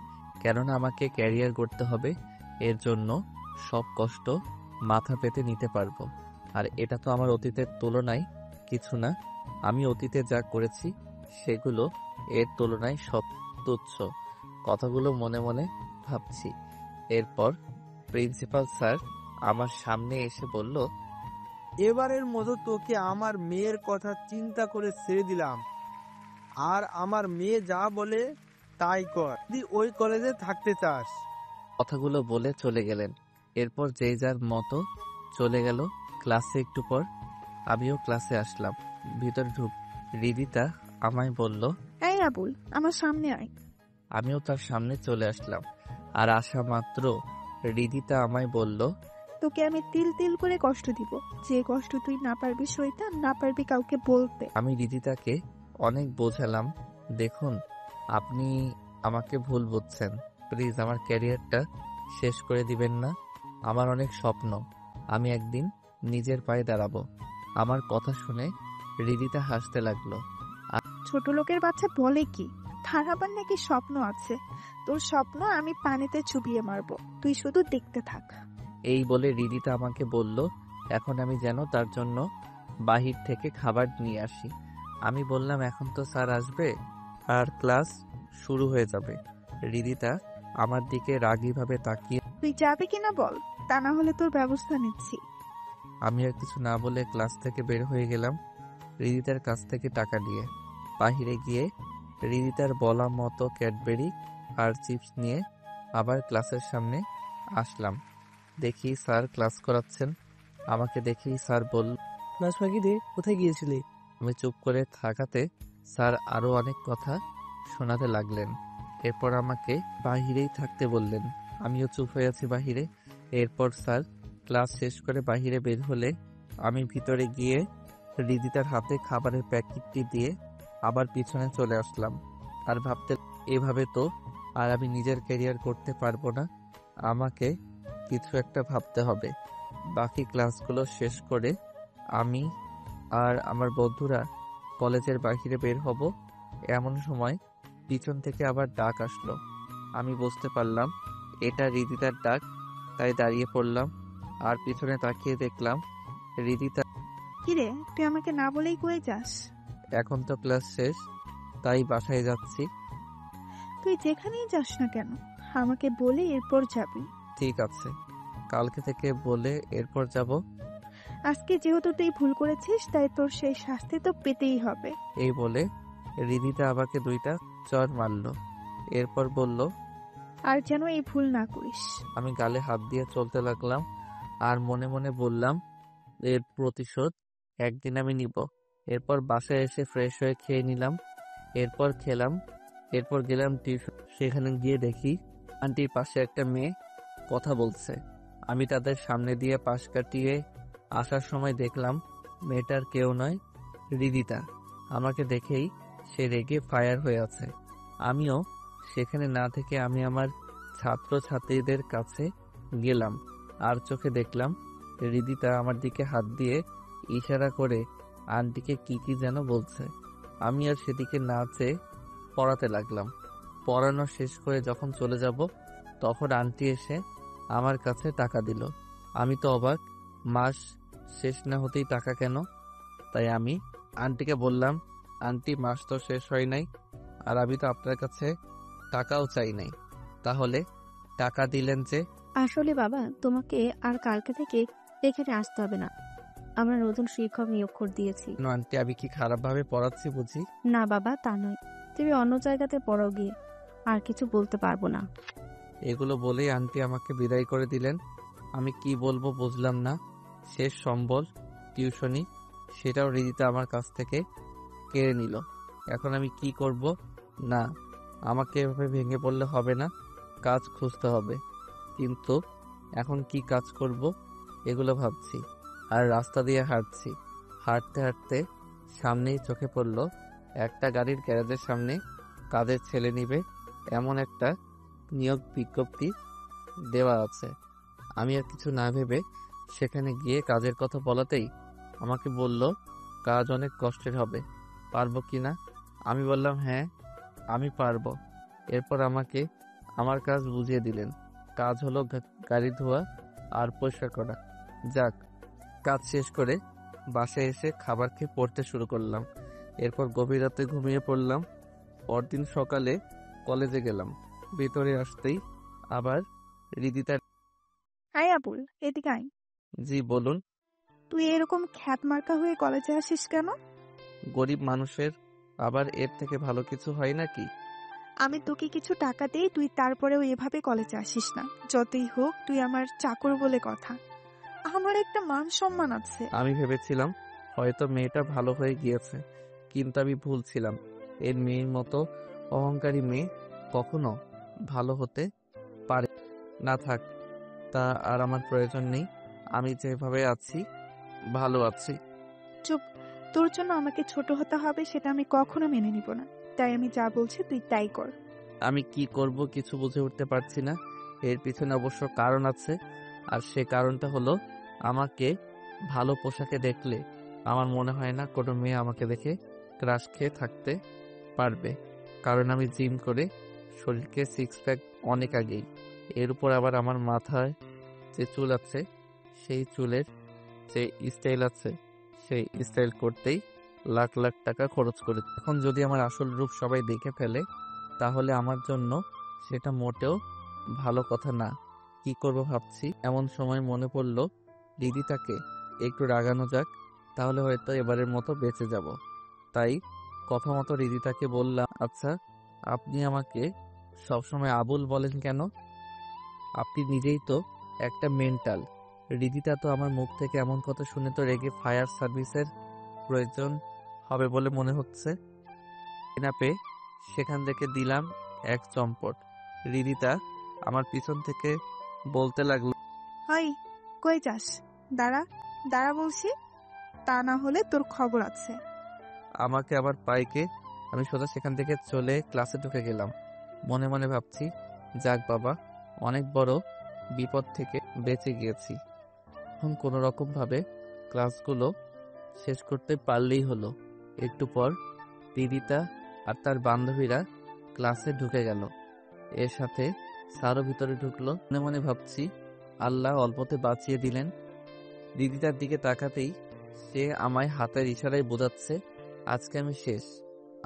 কেননা আমাকে ক্যারিয়ার করতে হবে। এর জন্য সব কষ্ট মাথা পেতে নিতে পারবো। আর এটা তো আমার অতীতের তুলনায় কিছু না। আমি অতীতে যা করেছি সেগুলো এর তুলনায় সব তুচ্ছ। কথাগুলো মনে মনে ভাবছি। এরপর প্রিন্সিপাল স্যার আমার সামনে এসে বলল, এবারের মতো তোকে আমার মেয়ের কথা চিন্তা করে ছেড়ে দিলাম। আর আমার মেয়ে যা বলে তাই কর, যদি ওই কলেজে থাকতে চাস। কথাগুলো বলে চলে গেলেন। এরপর যে যার মতো চলে গেল। ক্লাসে একটু পর আমিও ক্লাসে আসলাম। ভিতরে রিদিতা আমায় বলল, এই আবুল, আমার সামনে আয়। আমিও তার সামনে চলে আসলাম। আর আসা মাত্র রিদিতা আমায় বলল, তোকে আমি তিল তিল করে কষ্ট দিব, যে কষ্ট তুই না পারবি সইতে, না পারবি কাউকে বলতে। আমি রিদিতাকে অনেক বোঝালাম, দেখুন আপনি আমাকে ভুল বুঝছেন। প্লিজ আমার ক্যারিয়ারটা শেষ করে দিবেন না। আমার অনেক স্বপ্ন, আমি একদিন নিজের পায়ে দাঁড়াবো। আমার কথা শুনে রিদিতা হাসতে লাগলো। ছোট লোকের বাচ্চা বলে কি, তার আবার নাকি স্বপ্ন আছে। তোর স্বপ্ন আমি পানিতে চুবিয়ে মারবো, তুই শুধু দেখতে থাক। এই বলে রিদিতা আমাকে বলল এখন আমি যেন তার জন্য বাহির থেকে খাবার নিয়ে আসি। আমি বললাম এখন তো স্যার আসবে আর ক্লাস শুরু হয়ে যাবে। রিদিতা আমার দিকে রাগীভাবে তাকিয়ে, তুই যাবি কিনা বল, তা না হলে তোর ব্যবস্থা নিচ্ছি। আমি আর কিছু না বলে ক্লাস থেকে বের হয়ে গেলাম রিদিতার কাছ থেকে টাকা নিয়ে। বাহিরে গিয়ে রিদিতার বলা মতো ক্যাডবেরি আর চিপস নিয়ে আবার ক্লাসের সামনে আসলাম। দেখি স্যার ক্লাস করাচ্ছেন। আমাকে দেখেই স্যার বলল, ক্লাস ফাঁকি দে, কোথায় গিয়েছিলি? আমি চুপ করে থাকাতে স্যার আরো অনেক কথা শোনাতে লাগলেন। এরপর আমাকে বাহিরেই থাকতে বললেন। আমিও চুপ হয়ে আছি বাহিরে। এরপর স্যার ক্লাস শেষ করে বাহিরে বের হলে আমি ভিতরে গিয়ে রিদিতার হাতে খাবারের প্যাকেটটি দিয়ে আবার পিছনে চলে আসলাম। আর ভাবতে, এভাবে তো আর আমি নিজের ক্যারিয়ার করতে পারবো না। আমাকে কিছু একটা ভাবতে হবে। বাকি ক্লাসগুলো শেষ করে আমি আর আমার বন্ধুরা কলেজের বাহিরে বের হব। এমন সময় পিছন থেকে আবার ডাক আসলো। আমি বুঝতে পারলাম এটা রিদিতার ডাক, তাই দাঁড়িয়ে পড়লাম আর পিছনে তাকিয়ে দেখলাম রিদিতা। কিরে, তুই আমাকে না বলেই কয়ে যাস? এখন তো ক্লাস শেষ, তাই বাসায় যাচ্ছি। তুই যেখানেই যাস না কেন আমাকে বলে এরপর যাবি। ঠিক আছে, কালকে থেকে বলে এরপর যাব। আজকে যেহেতু তুই ভুল করেছিস, তাই তোর সেই শাস্তি তো পেতেই হবে। এই বলে রিদিতা আমাকে 2টা চড় মারলো। এরপর বলল, আর যেন এই ভুল না করিস। আমি গালে হাত দিয়ে চলতে লাগলাম আর মনে মনে বললাম, এর প্রতিশোধ একদিন আমি নিব। এরপর বাসায় এসে ফ্রেশ হয়ে খেয়ে নিলাম, এরপর খেলাম, এরপর গেলাম টিউশন। সেখানে গিয়ে দেখি আন্টির পাশে একটা মেয়ে কথা বলছে। আমি তাদের সামনে দিয়ে পাশ কাটিয়ে আসার সময় দেখলাম মেয়েটার কেউ নয়, হৃদিতা। আমাকে দেখেই সে রেগে ফায়ার হয়ে আছে। আমিও সেখানে না থেকে আমি আমার ছাত্র ছাত্রীদের কাছে গেলাম আর চোখে দেখলাম হৃদিতা আমার দিকে হাত দিয়ে ইশারা করে আন্টিকে কি কি যেন বলছে। আমি আর সেদিকে না চেয়ে পড়াতে লাগলাম। পড়ানো শেষ করে যখন চলে যাব তখন আন্টি এসে আমার কাছে টাকা দিল। আমি তো অবাক, মাস শেষ না হতেই টাকা কেন? তাই আমি আন্টিকে বললাম, আন্টি মাস তো শেষ হয় নাই আর আমি তো আপনার কাছে টাকাও চাই নাই, তাহলে টাকা দিলেন যে? আসলে বাবা, তোমাকে আর কালকে থেকে এখানে আসতে হবে না। আমরা নতুন শিক্ষক নিয়োগ করে দিয়েছি। কেন আন্টি, আমি কি খারাপভাবে পড়াচ্ছি বুঝি? না বাবা, তা নয়। তুমি অন্য জায়গাতে পড়াও গিয়ে, আর কিছু বলতে পারবো না। এগুলো বলেই আন্টি আমাকে বিদায় করে দিলেন। আমি কি বলবো বুঝলাম না। শেষ সম্বল টিউশনি, সেটাও হৃদিতা আমার কাছ থেকে কেড়ে নিল। এখন আমি কি করব? না, আমাকে এভাবে ভেঙে পড়লে হবে না, কাজ খুঁজতে হবে। কিন্তু এখন কি কাজ করব এগুলো ভাবছি আর রাস্তা দিয়ে হাঁটছি। হাঁটতে হাঁটতে সামনেই চোখে পড়ল একটা গাড়ির গ্যারেজের সামনে কাজের ছেলে নিবে এমন একটা নিয়োগ বিজ্ঞপ্তি দেওয়া আছে। আমি আর কিছু না ভেবে সেখানে গিয়ে কাজের কথা বলাতেই আমাকে বলল, কাজ অনেক কষ্টের হবে, পারবো কি না? আমি বললাম, হ্যাঁ আমি পারবো। এরপর আমাকে আমার কাজ বুঝিয়ে দিলেন। কাজ হলো গাড়ি ধোয়া আর পরিষ্কার করা। যাক, কাজ শেষ করে বাসায় এসে খাবার খেয়ে পড়তে শুরু করলাম। এরপর গভীর রাতে ঘুমিয়ে পড়লাম। পরদিন সকালে কলেজে গেলাম। ভেতরে আসতেই আবার হৃদিতার। আয় আবুল, এদিকে আয়। জি বলুন। তুই এরকম খ্যাত মার্কা হয়ে কলেজে আসিস কেন? গরিব মানুষের আবার এর থেকে ভালো কিছু হয় নাকি? আমি তোকে কিছু টাকা দেই, তুই তারপরেও এভাবে কলেজে আসিস না। যতই হোক তুই আমার চাকর বলে কথা। আমার একটা মান সম্মান আছে। আমি ভেবেছিলাম হয়তো মেয়েটা ভালো হয়ে গিয়েছে, কিন্তু আমি ভুল ছিলাম। এর মেয়ের মতো অহংকারী মেয়ে কখনো ভালো হতে পারে না। থাক, তা আর আমার প্রয়োজন নেই। আমি যেভাবে আছি ভালো আছি। চুপ, তোর জন্য আমাকে ছোট হতে হবে সেটা আমি কখনো মেনে নিব না। তাই আমি যা বলছি তুই তাই কর। আমি কি করব কিছু বুঝে উঠতে পারছি না। এর পিছনে অবশ্য কারণ আছে, আর সে কারণটা হলো আমাকে ভালো পোশাকে দেখলে আমার মনে হয় না কোনো মেয়ে আমাকে দেখে ক্রাশ খেয়ে থাকতে পারবে। কারণ আমি জিম করে শরীরকে সিক্স প্যাক অনেক আগেই। এর উপর আবার আমার মাথায় যে চুল আছে সেই চুলের যে স্টাইল আছে সেই স্টাইল করতেই লাখ লাখ টাকা খরচ করে। এখন যদি আমার আসল রূপ সবাই দেখে ফেলে তাহলে আমার জন্য সেটা মোটেও ভালো কথা না। কি করব ভাবছি, এমন সময় মনে পড়ল দিদিটাকে একটু রাগানো যাক, তাহলে হয়তো এবারের মতো বেঁচে যাব। তাই কথা মতো রিদিতাকে বললাম, আচ্ছা আপনি আমাকে সবসময় আবুল বলেন কেন? আপনি নিজেই তো একটা মেন্টাল। রিদিতা তো আমার মুখ থেকে এমন কথা শুনে তো রেগে ফায়ার সার্ভিসের প্রয়োজন হবে বলে মনে হচ্ছে না পেয়ে সেখান থেকে দিলাম এক চম্পট। রিদিতা আমার পিছন থেকে বলতে লাগলো, হাই, কই যাস? দাঁড়া দাঁড়া বলছি, তা না হলে তোর খবর আছে। আমাকে আবার পাইকে। আমি সোজা সেখান থেকে চলে ক্লাসে ঢুকে গেলাম। মনে মনে ভাবছি, যাক বাবা, অনেক বড় বিপদ থেকে বেঁচে গিয়েছি। এখন কোনো রকম ভাবে ক্লাসগুলো শেষ করতে পারলেই হলো। একটু পর দিদিতা আর তার বান্ধবীরা ক্লাসে ঢুকে গেল। এর সাথে স্যারও ভিতরে ঢুকলো। মনে মনে ভাবছি, আল্লাহ অল্পতে বাঁচিয়ে দিলেন। দিদিতার দিকে তাকাতেই সে আমায় হাতের ইশারায় বোঝাচ্ছে আজকে আমি শেষ।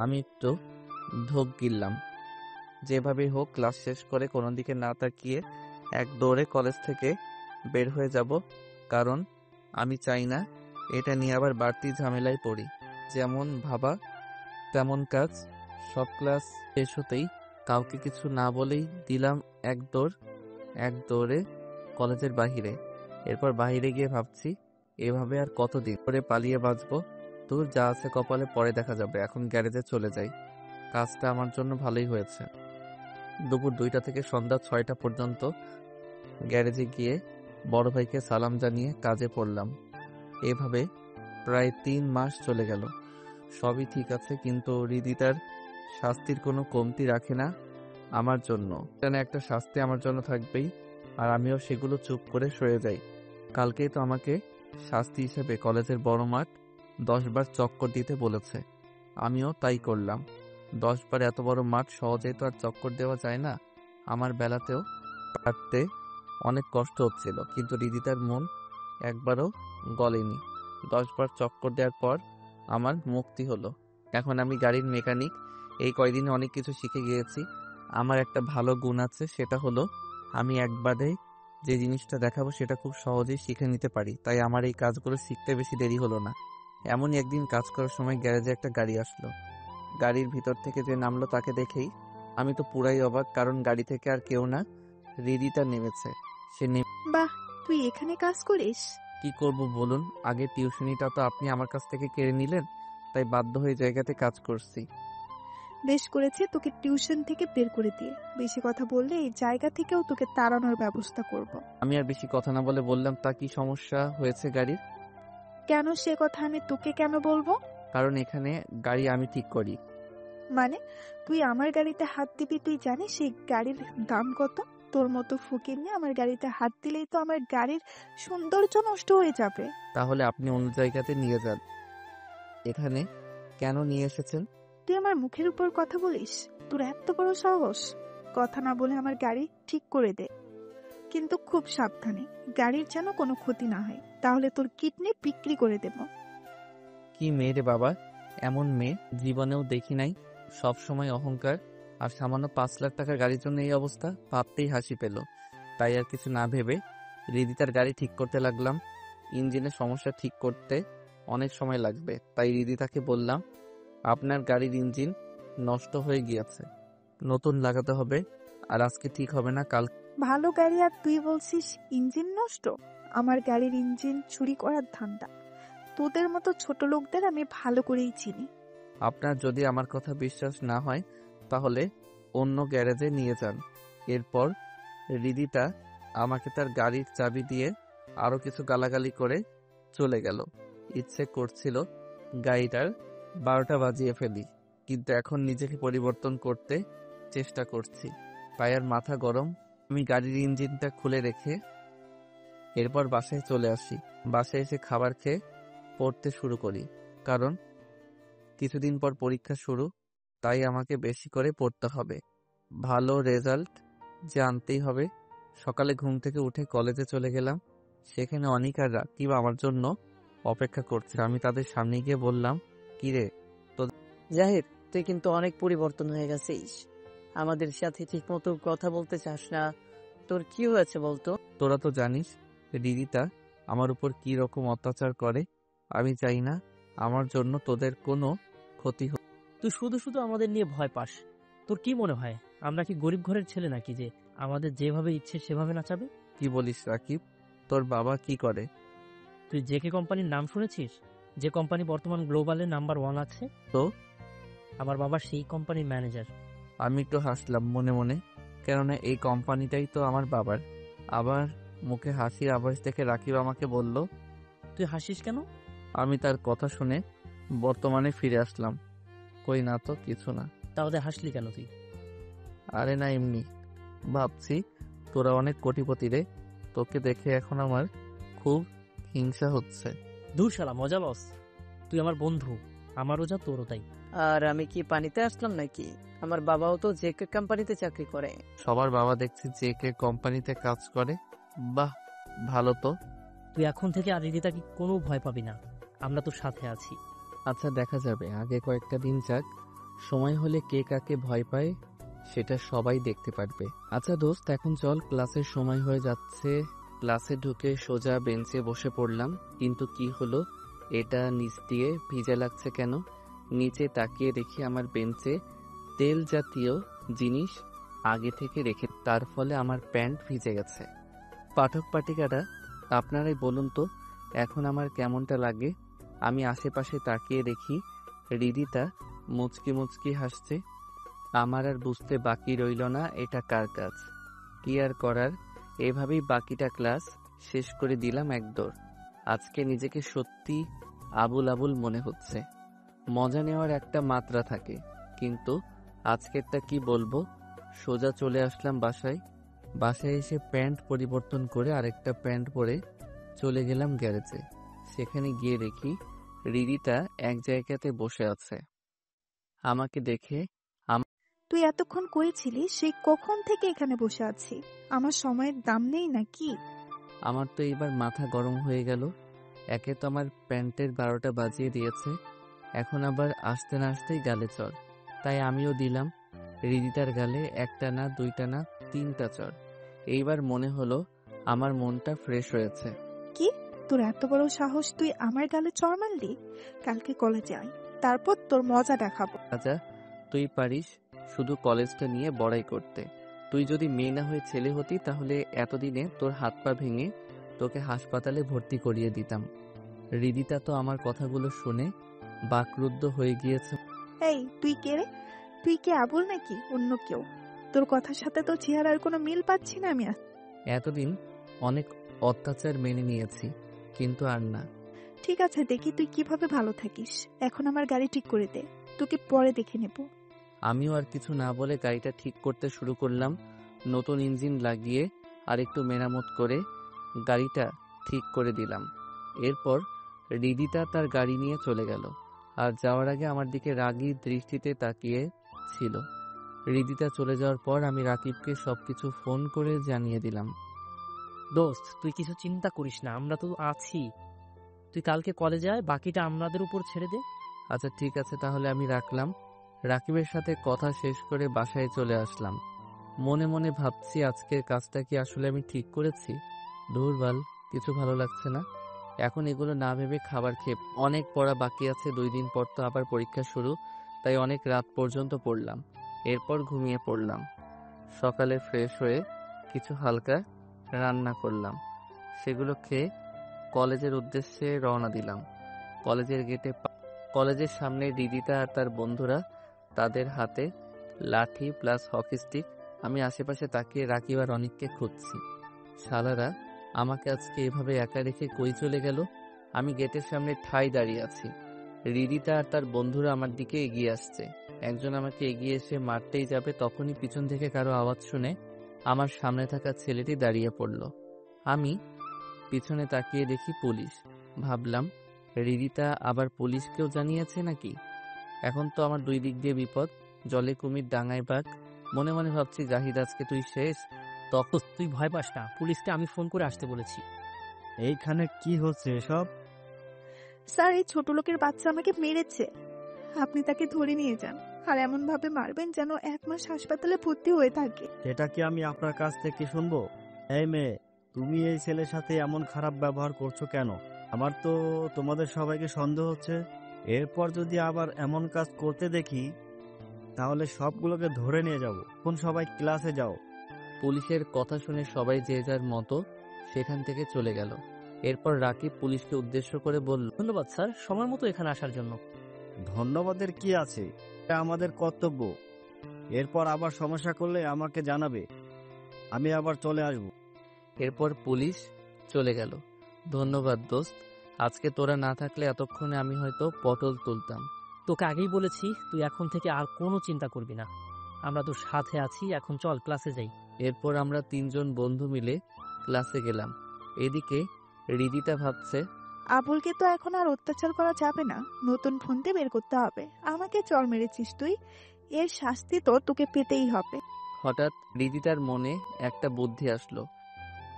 আমি একটু ঢোক গিললাম। যেভাবে হোক ক্লাস শেষ করে কোনো দিকে না তাকিয়ে এক দৌড়ে কলেজ থেকে বের হয়ে যাব, কারণ আমি চাই না এটা নিয়ে আবার বাড়তি ঝামেলায় পড়ি। যেমন ভাবা তেমন কাজ। সব ক্লাস শেষ হতেই কাউকে কিছু না বলেই দিলাম এক দৌড়ে কলেজের বাহিরে। এরপর বাহিরে গিয়ে ভাবছি, এভাবে আর কতদিন করে পালিয়ে বাঁচবো। তোর যা আছে কপালে পরে দেখা যাবে, এখন গ্যারেজে চলে যাই। কাজটা আমার জন্য ভালোই হয়েছে। দুপুর 2টা থেকে সন্ধ্যা 6টা পর্যন্ত গ্যারেজে গিয়ে বড় ভাইকে সালাম জানিয়ে কাজে পড়লাম। এভাবে প্রায় 3 মাস চলে গেল। সবই ঠিক আছে, কিন্তু হৃদিতার শাস্তির কোনো কমতি রাখে না আমার জন্য। যেন একটা শাস্তি আমার জন্য থাকবেই, আর আমিও সেগুলো চুপ করে সয়ে যাই। কালকেই তো আমাকে শাস্তি হিসেবে কলেজের বড় মাঠ 10 বার চক্কর দিতে বলেছে। আমিও তাই করলাম। 10 বার এত বড় মাঠ সহজেই তো আর চক্কর দেওয়া যায় না। আমার বেলাতেও কাটতে অনেক কষ্ট হচ্ছিল, কিন্তু হৃদিতার মন একবারও গলেনি। 10 বার চক্কর দেওয়ার পর আমার মুক্তি হলো। এখন আমি গাড়ির মেকানিক। এই কয়দিনে অনেক কিছু শিখে গিয়েছি। আমার একটা ভালো গুণ আছে, সেটা হলো আমি একবারে যে জিনিসটা দেখাবো সেটা খুব সহজেই শিখে নিতে পারি। তাই আমার এই কাজগুলো শিখতে বেশি দেরি হলো না। এমনই একদিন কাজ করার সময় গ্যারেজে একটা গাড়ি আসলো। গাড়ির ভিতর থেকে যে নামলো তাকে দেখেই আমি তো পুরাই অবাক, কারণ গাড়ি থেকে আর কেউ না, হৃদিতা নেমেছে। সে বাহ, তুই এখানে কাজ করিস? কি করব বলুন, আগে টিউশনিটা তো আপনি আমার কাছ থেকে কেড়ে নিলেন, তাই বাধ্য হয়ে জায়গাতে কাজ করছি। বেশ করেছে তোকে টিউশন থেকে বের করে দিয়ে। বেশি কথা বললে এই জায়গা থেকেও তোকে তাড়ানোর ব্যবস্থা করব। আমি আর বেশি কথা না বলে বললাম, তা কি সমস্যা হয়েছে গাড়ির? কেন সে কথা আমি তোকে কেন বলবো? কারণ এখানে গাড়ি আমি ঠিক করি। মানে তুই আমার গাড়িতে হাত দিবি? তুই জানিস এই গাড়ির দাম কত? তোর মতো ফকিন্নি আমার গাড়িতে হাত দিলেই তো আমার গাড়ির সৌন্দর্য নষ্ট হয়ে যাবে। তাহলে আপনি অন্য জায়গাতে নিয়ে যান। এখানে কেন নিয়ে এসেছেন? তুই আমার মুখের উপর কথা বলিস? তোর এত বড় সাহস! কথা না বলে আমার গাড়ি ঠিক করে দে, কিন্তু খুব সাবধানে। গাড়ির যেন কোনো ক্ষতি না হয়, তাহলে তোর কিডনি বিক্রি করে দেব। কি মেয়ে রে বাবা, এমন মেয়ে জীবনেও দেখি নাই। সব সময় অহংকার, আর সামান্য 5 লাখ টাকার গাড়ির জন্য এই অবস্থা। ভাবতেই হাসি পেল। তাই আর কিছু না ভেবে হৃদিতার গাড়ি ঠিক করতে লাগলাম। ইঞ্জিনের সমস্যা ঠিক করতে অনেক সময় লাগবে, তাই হৃদিতাকে বললাম, আপনার গাড়ির ইঞ্জিন নষ্ট হয়ে গিয়েছে, নতুন লাগাতে হবে, আর আজকে ঠিক হবে না, কাল। ভালো গাড়ি আর তুই বলছিস ইঞ্জিন নষ্ট? আমার গাড়ির ইঞ্জিন চুরি করার ধান্দা। তোদের মতো ছোট লোকদের আমি ভালো করেই চিনি। আপনার যদি আমার কথা বিশ্বাস না হয় তাহলে অন্য গ্যারেজে নিয়ে যান। এরপর হৃদিতা আমাকে তার গাড়ির চাবি দিয়ে আরো কিছু গালাগালি করে চলে গেল। ইচ্ছে করছিল গাড়িটার 12টা বাজিয়ে ফেলি, কিন্তু এখন নিজেকে পরিবর্তন করতে চেষ্টা করছি, তাই আর মাথা গরম। আমি গাড়ির ইঞ্জিনটা খুলে রেখে এরপর বাসায় চলে আসি। বাসায় এসে খাবার খেয়ে পড়তে শুরু করি, কারণ কিছুদিন পর পরীক্ষা শুরু, তাই আমাকে বেশি করে পড়তে হবে। ভালো রেজাল্ট যে আনতেই হবে। সকালে ঘুম থেকে উঠে কলেজে চলে গেলাম। সেখানে অনিক আর রাকিব আমার জন্য অপেক্ষা করছে। আমি তাদের সামনে গিয়ে বললাম, কিরে জাহিদ, তুই কিন্তু অনেক পরিবর্তন হয়ে গেছিস। আমাদের সাথে ঠিক মতো কথা বলতে চাস না। তোর কি হয়েছে বলতো? তোরা তো জানিস হৃদিতা আমার উপর কি রকম অত্যাচার করে। আমি চাই না আমার জন্য তোদের কোনো ক্ষতি হোক। তুই শুধু শুধু আমাদের নিয়ে ভয় পাস। তোর কি মনে হয় আমরা কি গরিব ঘরের ছেলে নাকি যে আমাদের যেভাবে ইচ্ছে সেভাবে নাচাবে? কি বলিস রাকিব, তোর বাবা কি করে? তুই জেকে কোম্পানির নাম শুনেছিস? যে কোম্পানি বর্তমান গ্লোবালে নাম্বার 1 আছে, তো আমার বাবা সেই কোম্পানির ম্যানেজার। আমি একটু হাসলাম মনে মনে, কেননা এই কোম্পানিটাই তো আমার বাবার। আবার মুখে হাসির আভাস দেখে রাকিব আমাকে বলল, তুই হাসিস কেন? আমি তার কথা শুনে বর্তমানে ফিরে আসলাম। কই না তো, কিছু না। তাহলে হাসলি কেন তুই? আরে না, এমনি ভাবছি তোরা অনেক কোটিপতি রে, তোকে দেখে এখন আমার খুব হিংসা হচ্ছে। দূর শালা, মজা লস। তুই আমার বন্ধু, আমারও যা তোরও তাই। আর আমি কি পানিতে আসলাম নাকি? আমার বাবাও তো জেকে কোম্পানিতে চাকরি করে। সবার বাবা দেখছি যে কে কোম্পানিতে কাজ করে। বাহ, ভালো তো। তুই এখন থেকে আর হৃদিতাকে কোনো ভয় পাবি না, আমরা তোর সাথে আছি। আচ্ছা, দেখা যাবে, আগে কয়েকটা দিন যাক, সময় হলে কে কাকে ভয় পায় সেটা সবাই দেখতে পারবে। আচ্ছা দোস্ত, এখন চল, ক্লাসের সময় হয়ে যাচ্ছে। ক্লাসে ঢুকে সোজা বেঞ্চে বসে পড়লাম, কিন্তু কি হলো, এটা নিচ দিয়ে ভিজে লাগছে কেন? নিচে তাকিয়ে দেখি আমার বেঞ্চে তেল জাতীয় জিনিস আগে থেকে রেখে, তার ফলে আমার প্যান্ট ভিজে গেছে। পাঠক পাঠিকারা, আপনারাই বলুন তো এখন আমার কেমনটা লাগে। আমি আশেপাশে তাকিয়ে দেখি হৃদিতা মুচকি মুচকি হাসছে। আমার আর বুঝতে বাকি রইল না এটা কার কাজ। কি আর করার, এভাবেই বাকিটা ক্লাস শেষ করে দিলাম একদৌড়। আজকে নিজেকে সত্যি আবুল আবুল মনে হচ্ছে। মজা নেওয়ার একটা মাত্রা থাকে, কিন্তু আজকেরটা কি বলবো। সোজা চলে আসলাম বাসায়। বাসায় এসে প্যান্ট পরিবর্তন করে আরেকটা প্যান্ট পরে চলে গেলাম গ্যারেজে। সেখানে গিয়ে দেখি হৃদিতা এক জায়গাতে বসে আছে। আমাকে দেখে তুই এতক্ষণ কই ছিলি? সেই কখন থেকে এখানে বসে আছি। আমার সময়ের দাম নেই নাকি? আমার তো এবার মাথা গরম হয়ে গেল। একে তো আমার প্যান্টের 12টা বাজিয়ে দিয়েছে, এখন আবার আসতে না আসতেই গালে চড়। তাই আমিও দিলাম হৃদিতার গালে, একটা না, দুইটা না, 3টা চড়। এইবার মনে হলো আমার মনটা ফ্রেশ হয়েছে। কি তোর এত বড় সাহস, তুই আমার গালে চড় মারলি? কালকে কলেজে আয়, তারপর তোর মজা দেখাবো। রাজা, তুই পারিস শুধু কলেজটা নিয়ে বড়াই করতে। তুই যদি মেয়ে না হয়ে ছেলে হতি তাহলে এতদিনে তোর হাত পা ভেঙে তোকে হাসপাতালে ভর্তি করিয়ে দিতাম। হৃদিতা তো আমার কথাগুলো শুনে বাকরুদ্ধ হয়ে গিয়েছে। এই তুই কে রে? তুই কি আবুল নাকি অন্য কেউ? তোর কথার সাথে তো চেহারার কোনো মিল পাচ্ছি না আমি। এতদিন অনেক অত্যাচার মেনে নিয়েছি, কিন্তু আর না। ঠিক আছে, দেখি তুই কিভাবে ভালো থাকিস। এখন আমার গাড়ি ঠিক করে দে, তোকে পরে দেখে নেব। আমিও আর কিছু না বলে গাড়িটা ঠিক করতে শুরু করলাম। নতুন ইঞ্জিন লাগিয়ে আর একটু মেরামত করে গাড়িটা ঠিক করে দিলাম। এরপর হৃদিতা তার গাড়ি নিয়ে চলে গেল, আর যাওয়ার আগে আমার দিকে রাগী দৃষ্টিতে তাকিয়ে ছিল। হৃদিতা চলে যাওয়ার পর আমি রাকিবকে সবকিছু ফোন করে জানিয়ে দিলাম। দোস্ত, তুই কিছু চিন্তা করিস না, আমরা তো আছি। তুই কালকে কলেজে আয়, বাকিটা আমাদের উপর ছেড়ে দে। আচ্ছা ঠিক আছে, তাহলে আমি রাখলাম। রাকিবের সাথে কথা শেষ করে বাসায় চলে আসলাম। মনে মনে ভাবছি আজকের কাজটা কি আসলে আমি ঠিক করেছি। ধুরবাল, কিছু ভালো লাগছে না। এখন এগুলো না ভেবে খাবার খেয়ে, অনেক পড়া বাকি আছে, 2 দিন পর তো আবার পরীক্ষা শুরু, তাই অনেক রাত পর্যন্ত পড়লাম। এরপর ঘুমিয়ে পড়লাম। সকালে ফ্রেশ হয়ে কিছু হালকা রান্না করলাম, সেগুলো খেয়ে কলেজের উদ্দেশ্যে রওনা দিলাম। কলেজের গেটে কলেজের সামনে হৃদিতা আর তার বন্ধুরা, তাদের হাতে লাঠি প্লাস হকি স্টিক। আমি আশেপাশে তাকিয়ে রাকিব আর অনিককে খুঁজছি। শালারা আমাকে আজকে এভাবে একা রেখে কই চলে গেল। আমি গেটের সামনে ঠাই দাঁড়িয়ে আছি। হৃদিতা আর তার বন্ধুরা আমার দিকে এগিয়ে আসছে। একজন আমাকে এগিয়ে এসে মারতেই যাবে, তখনই পিছন থেকে কারো আওয়াজ শুনে আমার সামনে থাকা ছেলেটি দাঁড়িয়ে পড়ল। আমি পিছনে তাকিয়ে দেখি পুলিশ। ভাবলাম হৃদিতা আবার পুলিশকেও জানিয়েছে নাকি। এখন তো আমার 2 দিক দিয়ে বিপদ, জলে কুমির ডাঙায় বাঘ। মনে মনে ভাবছি জাহিদ আজকে তুই শেষ। তখন তুই ভয় পাস না, পুলিশকে আমি ফোন করে আসতে বলেছি। এইখানে কি হচ্ছে এসব? স্যার, এই ছোট লোকের বাচ্চা আমাকে মেরেছে। আপনি তাকে ধরে নিয়ে যান, আর এমন ভাবে মারবেন যেন 1 মাস হাসপাতালে ভর্তি হয়ে থাকে। সেটা কি আমি আপনার কাছ থেকে শুনবো? এই মেয়ে, তুমি এই ছেলের সাথে এমন খারাপ ব্যবহার করছো কেন? আমার তো তোমাদের সবাইকে সন্দেহ হচ্ছে। এরপর যদি আবার এমন কাজ করতে দেখি তাহলে সবগুলোকে ধরে নিয়ে যাব। এখন সবাই ক্লাসে যাও। পুলিশের কথা শুনে সবাই যে যার মতো সেখান থেকে চলে গেল। এরপর রাকিব পুলিশকে উদ্দেশ্য করে বলল, ধন্যবাদ স্যার, সময় মতো এখানে আসার জন্য। ধন্যবাদের কি আছে, এটা আমাদের কর্তব্য। এরপর আবার সমস্যা করলে আমাকে জানাবে, আমি আবার চলে আসব। এরপর পুলিশ চলে গেল। ধন্যবাদ দোস্ত, আজকে তোরা না থাকলে এতক্ষণে আমি হয়তো পটল তুলতাম। তোকে আগেই বলেছি তুই এখন থেকে আর কোনো চিন্তা করবি না, আমরা তোর সাথে আছি। এখন চল ক্লাসে যাই। এরপর আমরা 3 জন বন্ধু মিলে ক্লাসে গেলাম। এদিকে হৃদিতা ভাবছে, আবুলকে তো এখন আর অত্যাচার করা যাবে না, নতুন ফোনতে বের করতে হবে। আমাকে চর মেরেছিস তুই, এর শাস্তি তো তোকে পেতেই হবে। হঠাৎ হৃদিতার মনে একটা বুদ্ধি আসলো।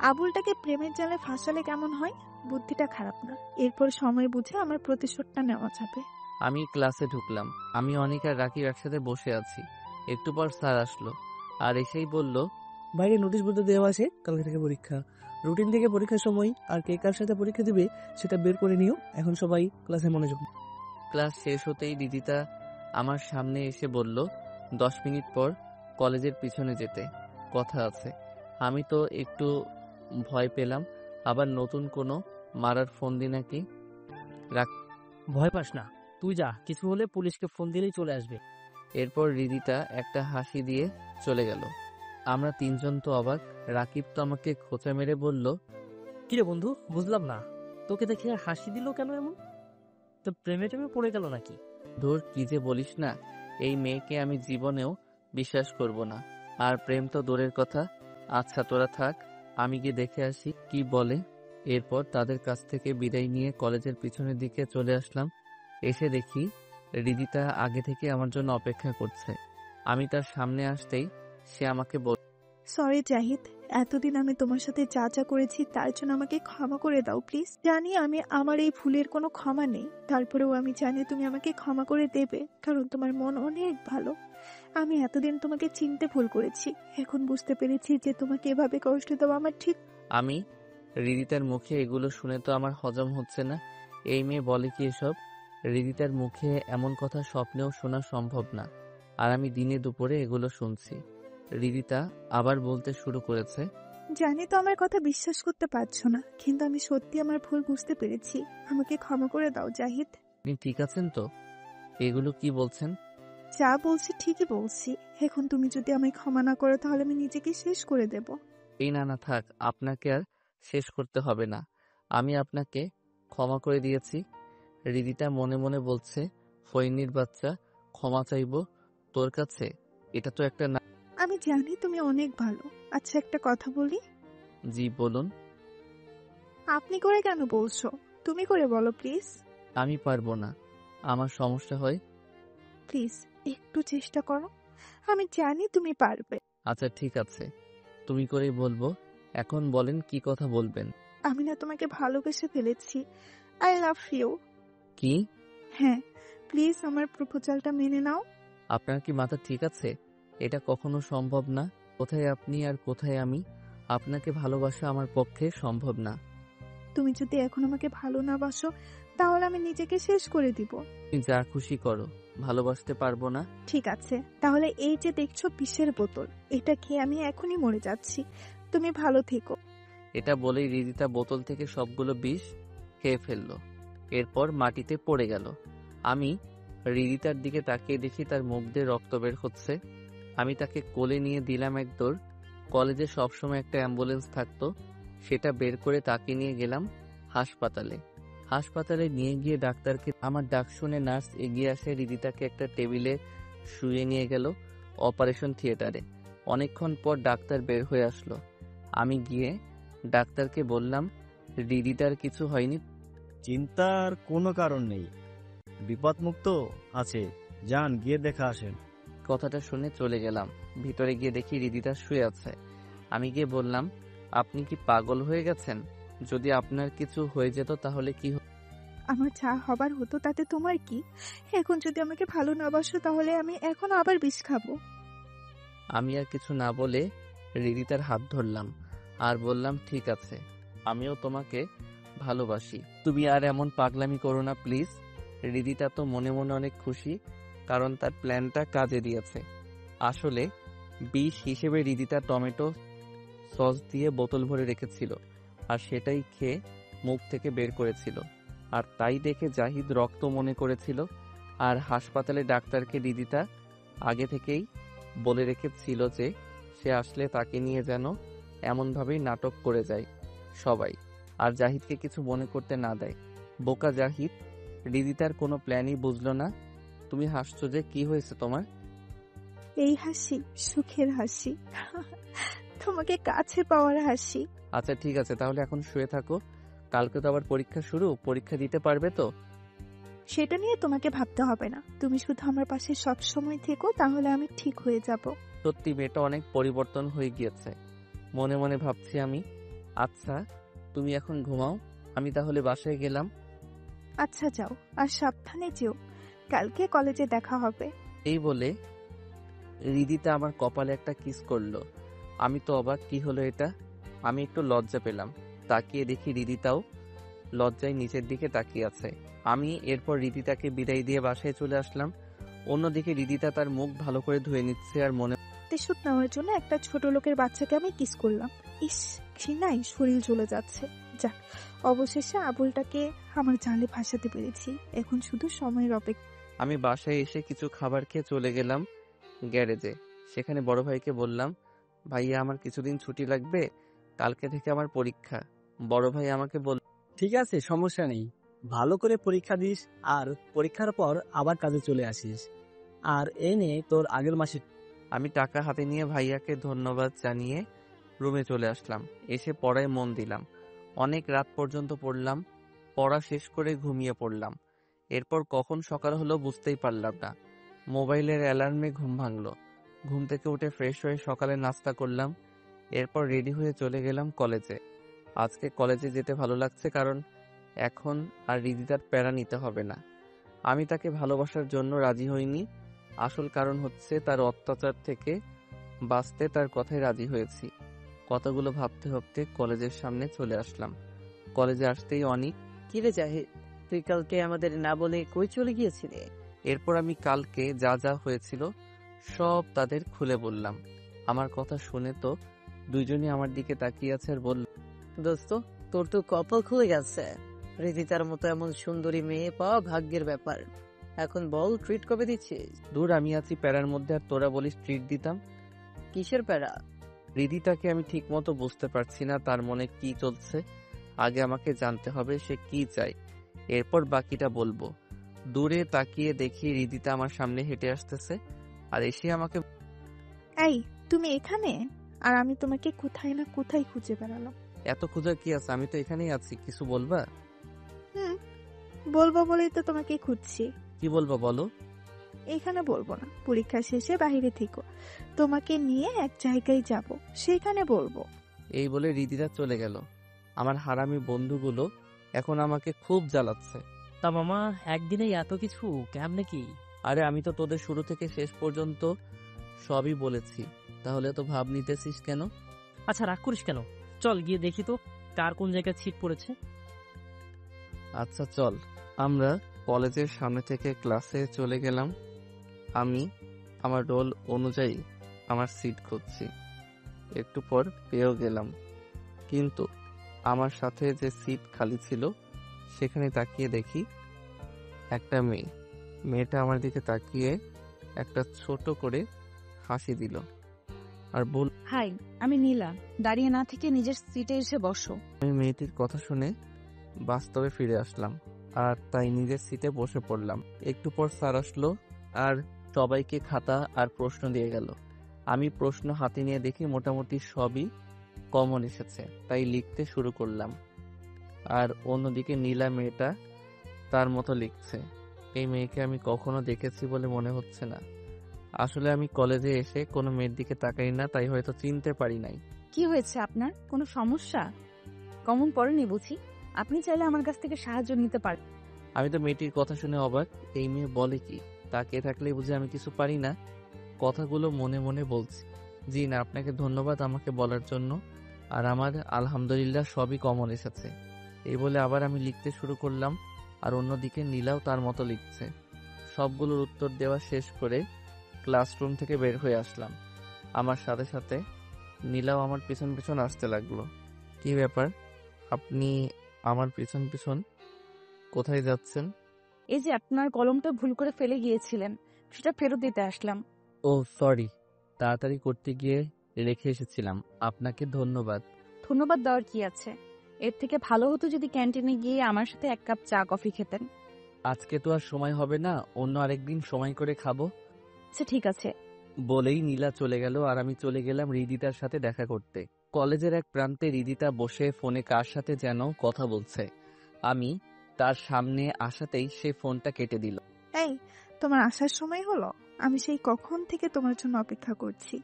আবুলটাকে প্রেমের জালে ফাঁসালে কেমন হয়? বুদ্ধিটা খারাপ না, এরপর সময় বুঝে আমার প্রতিশোধটা নেওয়া যাবে। আমি ক্লাসে ঢুকলাম। আমি অনিক আর রাকিব একসাথে বসে আছি। একটু পর স্যার আসলো, আর এসেই বলল, বাইরে নোটিশ বোর্ডে দেওয়া আছে কালকে থেকে পরীক্ষা। রুটিন থেকে পরীক্ষার সময় আর কে কার সাথে পরীক্ষা দিবে সেটা বের করে নিও। এখন সবাই ক্লাসে মনোযোগ। ক্লাস শেষ হতেই হৃদিতা আমার সামনে এসে বলল, 10 মিনিট পর কলেজের পিছনে যেতে, কথা আছে। আমি তো একটু ভয় পেলাম, আবার নতুন কোনো মারার ফোন দি নাকি। ভয় পাস না, তুই যা, কিছু হলে পুলিশকে ফোন দিলেই চলে আসবে। এরপর রিদিতা একটা হাসি দিয়ে চলে গেল। আমরা তিনজন তো অবাক। রাকিব তো আমাকে খোঁচা মেরে বলল, কিরে বন্ধু, বুঝলাম না, তোকে দেখে হাসি দিল কেন এমন? তো প্রেমে টেমে পড়ে গেল নাকি? ধুর, কি যে বলিস না, এই মেয়েকে আমি জীবনেও বিশ্বাস করব না। আর প্রেম তো দূরের কথা। আচ্ছা তোরা থাক, আমি গিয়ে দেখে আসি কি বলে। এরপর তাদের কাছ থেকে বিদায় নিয়ে কলেজের পিছনের দিকে চলে আসলাম। এসে দেখি রিদিতা আগে থেকে আমার জন্য অপেক্ষা করছে। আমি তার সামনে আসতেই সে আমাকে বলল, সরি জাহিদ, এতদিন আমি তোমার সাথে যা যা করেছি তার জন্য আমাকে ক্ষমা করে দাও প্লিজ। জানি আমি আমার এই ভুলের কোনো ক্ষমা নেই, তারপরেও আমি জানি তুমি আমাকে ক্ষমা করে দেবে, কারণ তোমার মন অনেক ভালো। আমি এতদিন তোমাকে চিনতে ভুল করেছি, এখন বুঝতে পেরেছি যে তোমাকে এভাবে কষ্ট দেওয়া আমার ঠিক। আমি রিদিতার মুখে এগুলো শুনে তো আমার হজম হচ্ছে না। এই মেয়ে বলে কি এসব? রিদিতার মুখে এমন কথা স্বপ্নেও শোনা সম্ভব না, আর আমি দিনে দুপুরে এগুলো শুনছি। রিদিতা আবার বলতে শুরু করেছে, জানি তো আমার কথা বিশ্বাস করতে পারছো না, কিন্তু আমি সত্যি আমার ভুল বুঝতে পেরেছি। আমাকে ক্ষমা করে দাও জাহিদ। আপনি ঠিক আছেন তো? এগুলো কি বলছেন? যা বলছি ঠিকই বলছি। এখন তুমি যদি আমায় ক্ষমা না করো তাহলে আমি নিজেকে শেষ করে দেব। এই না থাক, আপনাকে আর শেষ করতে হবে না, আমি আপনাকে ক্ষমা করে দিয়েছি। রিদিতা মনে মনে বলছে, ফইনির বাচ্চা, ক্ষমা চাইবো তোর কাছে? এটা তো একটা না। আমি জানি তুমি অনেক ভালো। আচ্ছা একটা কথা বলি। জি বলুন। আপনি করে কেন বলছো? তুমি করে বলো প্লিজ। আমি পারবো না, আমার সমস্যা হয়। প্লিজ একটু চেষ্টা করো, আমি জানি তুমি পারবে। আচ্ছা ঠিক আছে, তুমি করেই বলবো। এখন বলেন কি কথা বলবেন। আমি না তোমাকে ভালোবেসে ফেলেছি। I love you. কি? হ্যাঁ, প্লিজ আমার প্রপোজালটা মেনে নাও। আপনার কি মাথা ঠিক আছে? এটা কখনো সম্ভব না। কোথায় আপনি আর কোথায় আমি? আপনাকে ভালোবাসা আমার পক্ষে সম্ভব না। তুমি যদি এখন আমাকে ভালো না বাসো তাহলে আমি নিজেকে শেষ করে দিব। তুমি যা খুশি করো, ভালোবাসতে পারবো না। ঠিক আছে, তাহলে এই যে দেখছো বিষের বোতল, এটা খেয়ে আমি এখনই মরে যাচ্ছি। তুমি ভালো থেকো। এটা বলেই রিদিতা বোতল থেকে সবগুলো বিষ খেয়ে ফেললো। এরপর মাটিতে পড়ে গেল। আমি রিদিতার দিকে তাকিয়ে দেখি তার মুখ দিয়ে রক্ত বের হচ্ছে। আমি তাকে কোলে নিয়ে দিলাম এক দৌড়। কলেজে সবসময় একটা অ্যাম্বুলেন্স থাকতো, সেটা বের করে তাকে নিয়ে গেলাম হাসপাতালে। হাসপাতালে নিয়ে গিয়ে ডাক্তারকে আমার ডাক শুনে নার্স এগিয়ে আসে, রিদিতাকে একটা টেবিলে শুয়ে নিয়ে গেল অপারেশন থিয়েটারে। অনেকক্ষণ পর ডাক্তার বের হয়ে আসলো। আমি গিয়ে ডাক্তারকে বললাম, রিদিতার কিছু হয়নি? চিন্তার কোনো কারণ নেই, বিপদমুক্ত আছে, যান গিয়ে দেখা আসেন। কথাটা শুনে চলে গেলাম। ভিতরে গিয়ে দেখি রিদিতা শুয়ে আছে। আমি গিয়ে বললাম, আপনি কি পাগল হয়ে গেছেন? যদি আপনার কিছু হয়ে যেত তাহলে কি হতো? আমার যা হবার হতো তাতে তোমার কি? এখন যদি আমাকে ভালো না বাসো তাহলে আমি এখন আবার বিষ খাবো। আমি আর কিছু না বলে রিদিতার হাত ধরলাম আর বললাম, ঠিক আছে, আমিও তোমাকে ভালোবাসি, তুমি আর এমন পাগলামি করো না প্লিজ। রিদিতা তো মনে মনে অনেক খুশি, কারণ তার প্ল্যানটা কাজে দিয়েছে। আসলে বিষ হিসেবে রিদিতা টমেটো সস দিয়ে বোতল ভরে রেখেছিল, আর সেটাই খেয়ে মুখ থেকে বের করেছিল। আর তাই দেখে জাহিদ রক্ত মনে করেছিল। আর হাসপাতালে ডাক্তারকে রিদিতা আগে থেকেই বলে রেখেছিল যে সে আসলে তাকে নিয়ে যেন এমনভাবেই নাটক করে যায় সবাই, আর জাহিদকে কিছু মনে করতে না দেয়। বোকা জাহিদ, রিদিতার কোনো প্ল্যানই বুঝলো না। তুমি হাসছো যে, কি হয়েছে তোমার? এই হাসি সুখের হাসি, তোমাকে কাছে পাওয়ার হাসি। আচ্ছা ঠিক আছে, তাহলে এখন শুয়ে থাকো। কালকে তো আবার পরীক্ষা শুরু, পরীক্ষা দিতে পারবে তো? সেটা নিয়ে তোমাকে ভাবতে হবে না, তুমি শুধু আমার পাশে সব সময় থেকো, তাহলে আমি ঠিক হয়ে যাব। সত্যি মেয়েটা অনেক পরিবর্তন হয়ে গিয়েছে, মনে মনে ভাবছি আমি। আচ্ছা তুমি এখন ঘুমাও, আমি তাহলে বাসায় গেলাম। আচ্ছা যাও, আর সাবধানে যেও, কালকে কলেজে দেখা হবে। এই বলে রিদিতা আমার কপালে একটা কিস করলো। আমি তো অবাক, কি হলো এটা? আমি একটু লজ্জা পেলাম। তাকিয়ে দেখি রিদিতাও লজ্জায় নিচের দিকে তাকিয়ে আছে। আমি এরপর রিদিতাকে বিদায় দিয়ে বাসায় চলে আসলাম। অন্যদিকে রিদিতা তার মুখ ভালো করে ধুয়ে নিচ্ছে আর মনে প্রতিশোধ নেওয়ার জন্য একটা ছোট লোকের বাচ্চাকে আমি কিস করলাম। ইস, ঘৃণায় শরীর জ্বলে যাচ্ছে। যাক, অবশেষে আবুলটাকে আমার জালে ভাসাতে পেরেছি। এখন শুধু সময়ের অপেক্ষা। আমি বাসায় এসে কিছু খাবার খেয়ে চলে গেলাম গ্যারেজে। সেখানে বড় ভাইকে বললাম, ভাইয়া আমার কিছুদিন ছুটি লাগবে, কালকে থেকে আমার পরীক্ষা। বড় ভাই আমাকে বলল, ঠিক আছে, সমস্যা নেই। ভালো করে পরীক্ষা দিস, আর পরীক্ষার পর আবার কাজে চলে আসিস। আর এনে তোর আগের মাসে। আমি টাকা হাতে নিয়ে ভাইয়াকে ধন্যবাদ জানিয়ে রুমে চলে আসলাম। এসে পড়ায় মন দিলাম। অনেক রাত পর্যন্ত পড়লাম। পড়া শেষ করে ঘুমিয়ে পড়লাম। এরপর কখন সকাল হলো বুঝতেই পারলাম না। মোবাইলের অ্যালার্মে ঘুম ভাঙলো। ঘুম থেকে উঠে ফ্রেশ হয়ে সকালে নাস্তা করলাম। এরপর রেডি হয়ে চলে গেলাম কলেজে। আজকে কলেজে যেতে ভালো লাগছে, কারণ এখন আর হৃদিতার প্যারা নিতে হবে না। আমি তাকে ভালোবাসার জন্য রাজি হইনি, আসল কারণ হচ্ছে তার অত্যাচার থেকে বাঁচতে তার কথায় রাজি হয়েছি। কথাগুলো ভাবতে ভাবতে কলেজের সামনে চলে আসলাম। কলেজে আসতেই অনেক। কিরে জাহিদ, তুই কালকে আমাদের না বলে কই চলে গিয়েছিলি? এরপর আমি কালকে যা যা হয়েছিল সব তাদের খুলে বললাম। আমার কথা শুনে তো দুইজনই আমার দিকে তাকিয়ে আছে আর বলল, দোস্ত, তোর তো কপাল খুলে গেছে। রিদিতার মতো এমন সুন্দরী মেয়ে পাওয়া ভাগ্যের ব্যাপার। এখন বল, ট্রিট কবে দিচ্ছিস? দূর, আমি আছি প্যারার মধ্যে আর তোরা বলিস ট্রিট দিতাম। কিসের প্যারা? হৃদিতাকে আমি ঠিক মতো বুঝতে পারছি না তার মনে কি চলছে। আগে আমাকে জানতে হবে সে কি চায়, এরপর বাকিটা বলবো। দূরে তাকিয়ে দেখি হৃদিতা আমার সামনে হেঁটে আসতেছে আর এসে আমাকে, এই, তুমি এখানে? আর আমি তোমাকে কোথায় না কোথায় খুঁজে বেড়ালাম। এত খোঁজার কি আছে, আমি তো এখানেই আছি, কিছু বলবা? বলবো বলেই তো তোমাকে খুঁজছি। কি বলবা বলো? এখানে বলবো না, পরীক্ষা শেষে বাইরে থেকো, তোমাকে নিয়ে এক জায়গায় যাব, সেখানে বলবো। এই বলে হৃদিতা চলে গেল। আমার হারামি বন্ধুগুলো এখন আমাকে খুব জ্বালাচ্ছে। তা মামা, একদিনেই এত কিছু কেমনে কি? আরে আমি তো তোদের শুরু থেকে শেষ পর্যন্ত সবই বলেছি, তাহলে তো ভাব নিতেছিস কেন? আচ্ছা, রাগ করিস কেন? চল গিয়ে দেখি তো কার কোন জায়গায় ছিট পড়েছে। আচ্ছা চল। আমরা কলেজের সামনে থেকে ক্লাসে চলে গেলাম। আমি আমার রোল অনুযায়ী আমার সিট খুঁজছি। একটু পর পেয়েও গেলাম, কিন্তু আমার সাথে যে সিট খালি ছিল সেখানে তাকিয়ে দেখি একটা মেয়েটা আমার দিকে তাকিয়ে একটা ছোট করে হাসি দিল আর বল, হাই, আমি নীলা। দাঁড়িয়ে না থেকে নিজের সিটে এসে বসো। আমি মেয়েটির কথা শুনে বাস্তবে ফিরে আসলাম আর তাই নিজের সিটে বসে পড়লাম। একটু পর স্যার আসলো আর সবাইকে খাতা আর প্রশ্ন দিয়ে গেল। আমি প্রশ্ন হাতে নিয়ে দেখি মোটামুটি সবই কমন এসেছে, তাই লিখতে শুরু করলাম। আর অন্যদিকে নীলা মেয়েটা তার মতো লিখছে। এই মেয়েকে আমি কখনো দেখেছি বলে মনে হচ্ছে না। আসলে আমি কলেজে এসে কোনো মেয়ের দিকে তাকাই না, তাই হয়তো চিনতে পারি নাই। কি হয়েছে আপনার? কোনো সমস্যা? কমন পড়েনি বুঝি? আপনি চাইলে আমার কাছ থেকে সাহায্য নিতে পারেন। আমি তো মেয়েটির কথা শুনে অবাক। এই মেয়ে বলে কি? তাকিয়ে থাকলে বুঝি আমি কিছু পারি না? কথাগুলো মনে মনে বলছি। জি না, আপনাকে ধন্যবাদ আমাকে বলার জন্য। আর আমার আলহামদুলিল্লাহ সবই কমন এসেছে। এই বলে আবার আমি লিখতে শুরু করলাম আর অন্যদিকে নীলাও তার মতো লিখছে। সবগুলোর উত্তর দেওয়া শেষ করে ক্লাসরুম থেকে বের হয়ে আসলাম। আমার সাথে সাথে নীলাও আমার পিছন পিছন আসতে লাগলো। কি ব্যাপার, আপনি আমার পিছন পিছন কোথায় যাচ্ছেন? এই যে আপনার কলমটা ভুল করে ফেলে গিয়েছিলেন, সেটা ফেরত দিতে আসলাম। ও সরি, তাড়াতাড়ি করতে গিয়ে রেখে এসেছিলাম। আপনাকে ধন্যবাদ। ধন্যবাদ দেওয়ার কি আছে? এর থেকে ভালো হতো যদি ক্যান্টিনে গিয়ে আমার সাথে এক কাপ চা কফি খেতেন। আজকে তো আর সময় হবে না, অন্য আরেকদিন সময় করে খাবো। আচ্ছা ঠিক আছে। বলেই নীলা চলে গেল আর আমি চলে গেলাম হৃদিতার সাথে দেখা করতে। কলেজের এক প্রান্তে হৃদিতা বসে ফোনে কার সাথে যেন কথা বলছে। আমি তার সামনে আসাতেই সে ফোনটা কেটে দিল। এই, তোমার আসার সময় হলো? আমি সেই কখন থেকে তোমার জন্য অপেক্ষা করছি।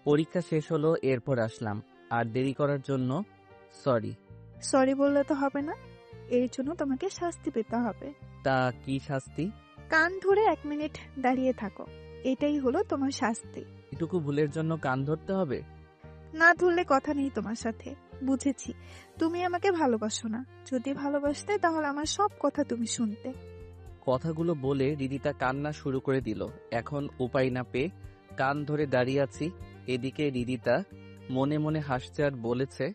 পরীক্ষা শেষ হলো, এরপর আসলাম। আর দেরি করার জন্য সরি। সরি বললে তো হবে না, এর জন্য তোমাকে শাস্তি পেতে হবে। তা কি শাস্তি? কান ধরে 1 মিনিট দাঁড়িয়ে থাকো, এটাই হলো তোমার শাস্তি। এটুকু ভুলের জন্য কান ধরতে হবে? না ধরলে কথা নেই তোমার সাথে। বুঝেছি, তুমি আমাকে ভালোবাসো না। যদি ভালোবাসতে তাহলে আমার সব কথা তুমি শুনতে। কথাগুলো বলে হৃদিতা কান্না শুরু করে দিল। এখন উপায় না পেয়ে কান ধরে দাঁড়িয়ে আছি। এদিকে রিদিতা মনে মনে হাসছে আর বলেছে,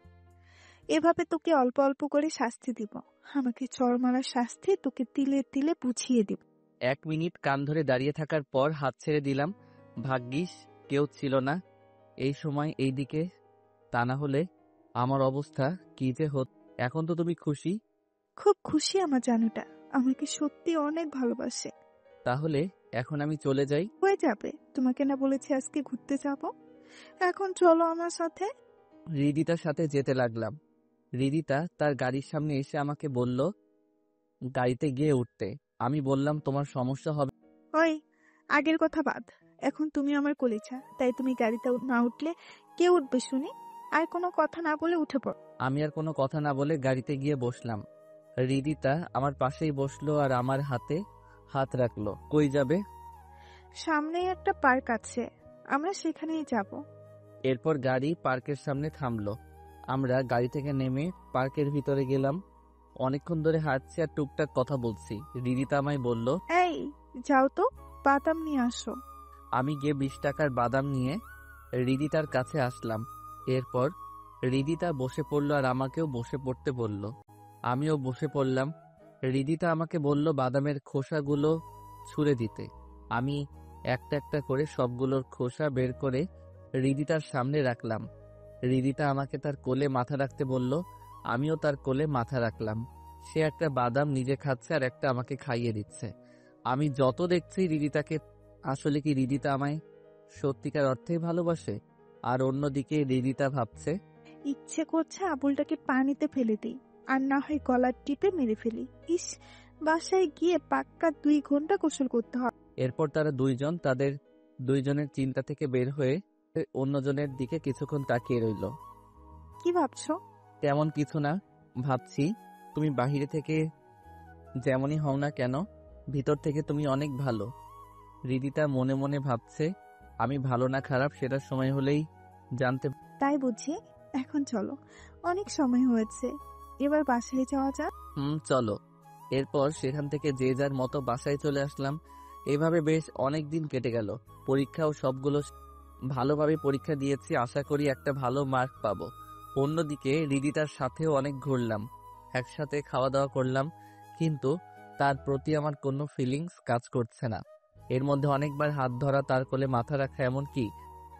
এভাবে তোকে অল্প অল্প করে শাস্তি দিব। আমাকে চড় মারার শাস্তি তোকে তিলে তিলে বুঝিয়ে দিব। 1 মিনিট কান ধরে দাঁড়িয়ে থাকার পর হাত ছেড়ে দিলাম। ভাগ্যিস কেউ ছিল না এই সময় এইদিকে, তা না হলে আমার অবস্থা কি যে হত। এখন তো তুমি খুশি? খুব খুশি আমার জানুটা আমাকে সত্যি অনেক ভালোবাসে। তাহলে এখন আমি চলে যাই? হয়ে যাবে, তোমাকে না বলেছি আজকে ঘুরতে যাব? এখন চলো আমার সাথে। রিদিতার সাথে যেতে লাগলাম। রিদিতা তার গাড়ির সামনে এসে আমাকে বলল গাড়িতে গিয়ে উঠতে। আমি বললাম, তোমার সমস্যা হবে? ওই আগের কথা বাদ, এখন তুমি আমার কলিজা, তাই তুমি গাড়িতে না উঠলে কে উঠবে শুনি? আর কোনো কথা না বলে উঠে পড়। আমি আর কোনো কথা না বলে গাড়িতে গিয়ে বসলাম। রিদিতা আমার পাশেই বসলো আর আমার হাতে হাত রাখলো। কই যাবে? সামনেই একটা পার্ক আছে, আমরা সেখানেই যাব। এরপর গাড়ি পার্কের সামনে থামলো। আমরা গাড়ি থেকে নেমে পার্কের ভিতরে গেলাম। অনেকক্ষণ ধরে হাঁটছি আর টুকটাক কথা বলছি। রিদিতা আমায় বলল, এই যাও তো, বাদাম নিয়ে আসো। আমি গিয়ে 20 টাকার বাদাম নিয়ে রিদিতার কাছে আসলাম। এরপর রিদিতা বসে পড়লো আর আমাকেও বসে পড়তে বলল। আমিও বসে পড়লাম। রিদিতা আমাকে বলল বাদামের খোসাগুলো ছুঁড়ে দিতে। আমি একটা একটা করে সবগুলোর খোসা বের করে রিদিতার সামনে রাখলাম। রিদিতা আমাকে তার কোলে মাথা রাখতে বলল। আমিও তার কোলে মাথা রাখলাম। সে একটা বাদাম নিজে খাচ্ছে আর একটা আমাকে খাইয়ে দিচ্ছে। আমি যত দেখছি রিদিতাকে, আসলে কি রিদিতা আমায় সত্যিকার অর্থেই ভালোবাসে? আর অন্যদিকে রিদিতা ভাবছে, ইচ্ছে করছে আবুলটাকে পানিতে ফেলে দিই, আর না হয় গলার টিপে মেরে ফেলি। ইস, বাসায় গিয়ে পাক্কা 2 ঘন্টা গোসল করতে হবে। এরপর তারা দুইজন তাদের দুইজনের চিন্তা থেকে বের হয়ে অন্যজনের দিকে কিছুক্ষণ তাকিয়ে রইল। কি ভাবছো? তেমন কিছু না, ভাবছি তুমি বাহিরে থেকে যেমনই হও না কেন, ভিতর থেকে তুমি অনেক ভালো। রিদিতা মনে মনে ভাবছে আমি ভালো না খারাপ সেটা সময় হলেই জানতে। তাই বুঝি? এখন চলো, অনেক সময় হয়েছে, এবার বাসায় যাওয়া যাক। চলো। এরপর সেখান থেকে যে যার মতো বাসায় চলে আসলাম। এভাবে বেশ অনেক দিন কেটে গেল। পরীক্ষাও সবগুলো ভালোভাবে পরীক্ষা দিয়েছি, আশা করি একটা ভালো মার্ক পাবো। অন্যদিকে রিদিতার সাথেও অনেক ঘুরলাম, একসাথে খাওয়া দাওয়া করলাম, কিন্তু তার প্রতি আমার কোনো ফিলিংস কাজ করছে না। এর মধ্যে অনেকবার হাত ধরা, তার কোলে মাথা রাখা, এমনকি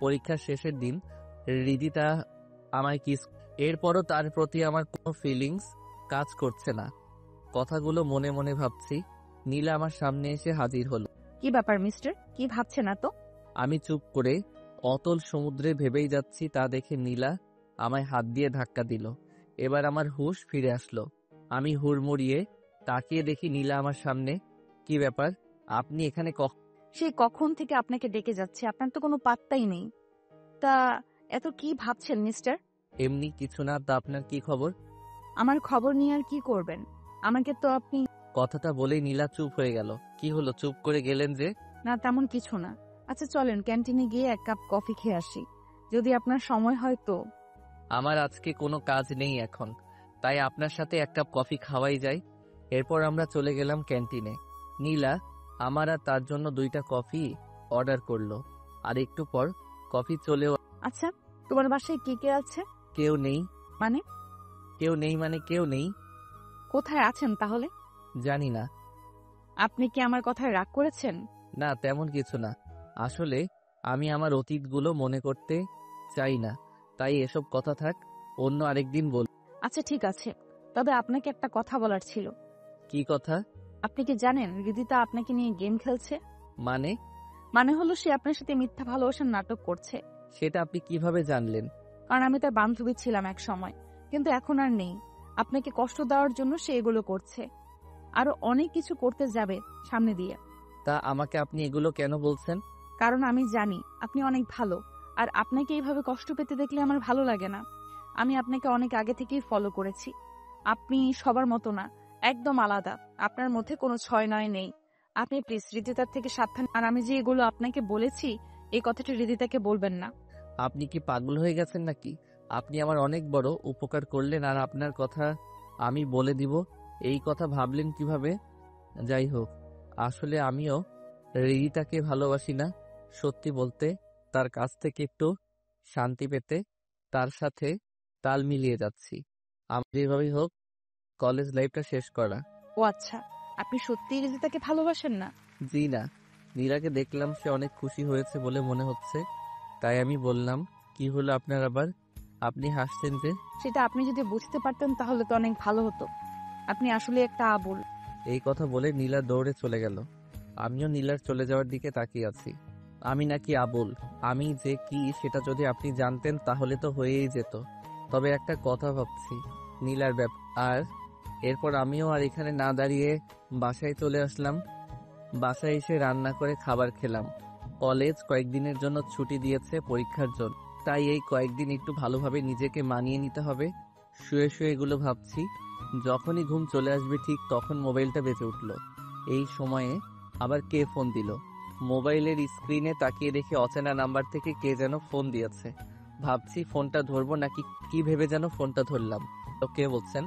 পরীক্ষার শেষের দিন রিদিতা আমায় কিস। এরপরও তার প্রতি আমার কোনো ফিলিংস কাজ করছে না। কথাগুলো মনে মনে ভাবছি। নীলা আমার সামনে এসে হাজির হলো। কি ব্যাপার মিস্টার, কি ভাবছেন না তো? আমি চুপ করে অতল সমুদ্রে ভেবেই যাচ্ছি, তা দেখে নীলা আমায় হাত দিয়ে ধাক্কা দিল। এবার আমার হুঁশ ফিরে আসলো। আমি হুড়মুড়িয়ে তাকিয়ে দেখি নীলা আমার সামনে। কি ব্যাপার, আপনি এখানে? সেই কখন থেকে আপনাকে ডেকে যাচ্ছে, আপনার তো কোনো পাত্তাই নেই। তা এত কি ভাবছেন মিস্টার? এমনি কিছু না, তা আপনার কি খবর? আমার খবর নিয়ে আর কি করবেন? আমাকে তো আপনি। কথাটা বলেই নীলা চুপ হয়ে গেল। কি হলো, চুপ করে গেলেন যে? না, তেমন কিছু না। আচ্ছা চলেন ক্যান্টিনে গিয়ে 1 কাপ কফি খেয়ে আসি, যদি আপনার সময় হয় তো। আমার আজকে কোনো কাজ নেই এখন, তাই আপনার সাথে 1 কাপ কফি খাওয়াই যায়। এরপর আমরা চলে গেলাম ক্যান্টিনে। নীলা আমার আর তার জন্য 2টা কফি অর্ডার করলো। আর একটু পর কফি চলেও। আচ্ছা, তোমার বাসায় কে কে আছে? কেউ নেই। মানে? কেউ নেই মানে কেউ নেই। কোথায় আছেন তাহলে? জানি না। আপনি কি আমার কথায় রাগ করেছেন? না, তেমন কিছু না। আসলে আমি আমার অতীতগুলো মনে করতে চাই না, তাই এসব কথা থাক, অন্য আরেকদিন বল। আচ্ছা ঠিক আছে, তবে আপনাকে একটা কথা বলার ছিল। কি কথা? আপনি কি জানেন রিদিতা আপনাকে নিয়ে গেম খেলছে? মানে হলো সে আপনার সাথে মিথ্যা ভালোবাসার নাটক করছে। সেটা আপনি কিভাবে জানলেন? কারণ আমি তার বান্ধবী ছিলাম এক সময়, কিন্তু এখন আর নেই। আপনাকে কষ্ট দেওয়ার জন্য সে এগুলো করছে, আরো অনেক কিছু করতে যাবে সামনে দিয়ে। তা আমাকে আপনি এগুলো কেন বলছেন? কারণ আমি জানি আপনি অনেক ভালো, আর আপনাকে এইভাবে কষ্ট পেতে দেখলে আমার ভালো লাগে না। আমি আপনাকে অনেক আগে থেকেই ফলো করেছি। আপনি সবার মতো না, একদম আলাদা। আপনার মধ্যে কোনো 6-9 নেই। আপনি প্লিজ রিদিতার থেকে সাবধান। আর আমি যে এগুলো আপনাকে বলেছি, এই কথাটা রিদিতাকে বলবেন না। আপনি কি পাগল হয়ে গেছেন নাকি? আপনি আমার অনেক বড় উপকার করলেন, আর আপনার কথা আমি বলে দিব এই কথা ভাবলেন কিভাবে? যাই হোক, আসলে আমিও রিদিতাকে ভালোবাসি না। সত্যি বলতে তার কাছ থেকে একটু শান্তি পেতে তার সাথে তাল মিলিয়ে যাচ্ছি। আমার যেভাবেই হোক কলেজ লাইফটা শেষ করা। ও আচ্ছা, আপনি সত্যিই রিদিতাকে ভালোবাসেন না? জি না, নীলাকে দেখলাম সে অনেক খুশি হয়েছে বলে মনে হচ্ছে, তাই আমি বললাম, কি হলো আপনার আবার? আপনি হাসছেন যে? সেটা আপনি যদি বুঝতে পারতেন তাহলে তো অনেক ভালো হতো। আপনি আসলে একটা আবুল। এই কথা বলে নীলা দৌড়ে চলে গেল। আমিও নীলার চলে যাওয়ার দিকে তাকিয়ে আছি। আমি নাকি আবুল, আমি যে কি সেটা যদি আপনি জানতেন তাহলে তো হয়েই যেত। তবে একটা কথা ভাবছি নীলার আর এরপর আমিও আর এখানে না দাঁড়িয়ে বাসায় চলে আসলাম। বাসায় এসে রান্না করে খাবার খেলাম। কলেজ কয়েকদিনের জন্য ছুটি দিয়েছে পরীক্ষার জন্য, তাই এই কয়েকদিন একটু ভালোভাবে নিজেকে মানিয়ে নিতে হবে। শুয়ে শুয়ে এগুলো ভাবছি। যখনই ঘুম চলে আসবে ঠিক তখন মোবাইলটা বেজে উঠল। এই সময়ে আবার কে ফোন দিল? মোবাইলের স্ক্রিনে তাকিয়ে দেখে অচেনা নাম্বার থেকে কে যেন ফোন দিয়েছে। ভাবছি ফোনটা ধরবো নাকি কি ভেবে যেন ফোনটা ধরলাম। তো কে বলছেন?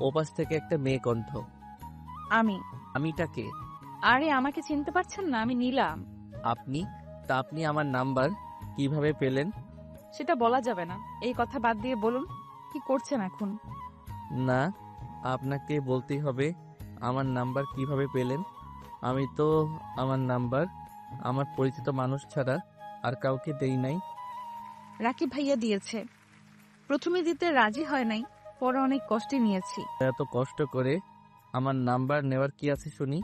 ওপাশ থেকে একটা মেয়ে কণ্ঠ। আমিটা কে? আরে আমাকে চিনতে পারছেন না? আমি নীলা। আপনি? তা আপনি আমার নাম্বার কিভাবে পেলেন? সেটা বলা যাবে না। এই কথা বাদ দিয়ে বলুন, কি করছেন এখন? না, আপনাকে বলতেই হবে আমার নাম্বার কিভাবে পেলেন। আমি তো আমার নাম্বার আমার পরিচিত মানুষ ছাড়া আর কাউকে দেই নাই। রাকিব ভাইয়া দিয়েছে। প্রথমে দিতে রাজি হয় নাই, পরে অনেক কষ্টে নিয়েছি। এত কষ্ট করে আমার নাম্বার নেওয়ার কি আছে শুনি?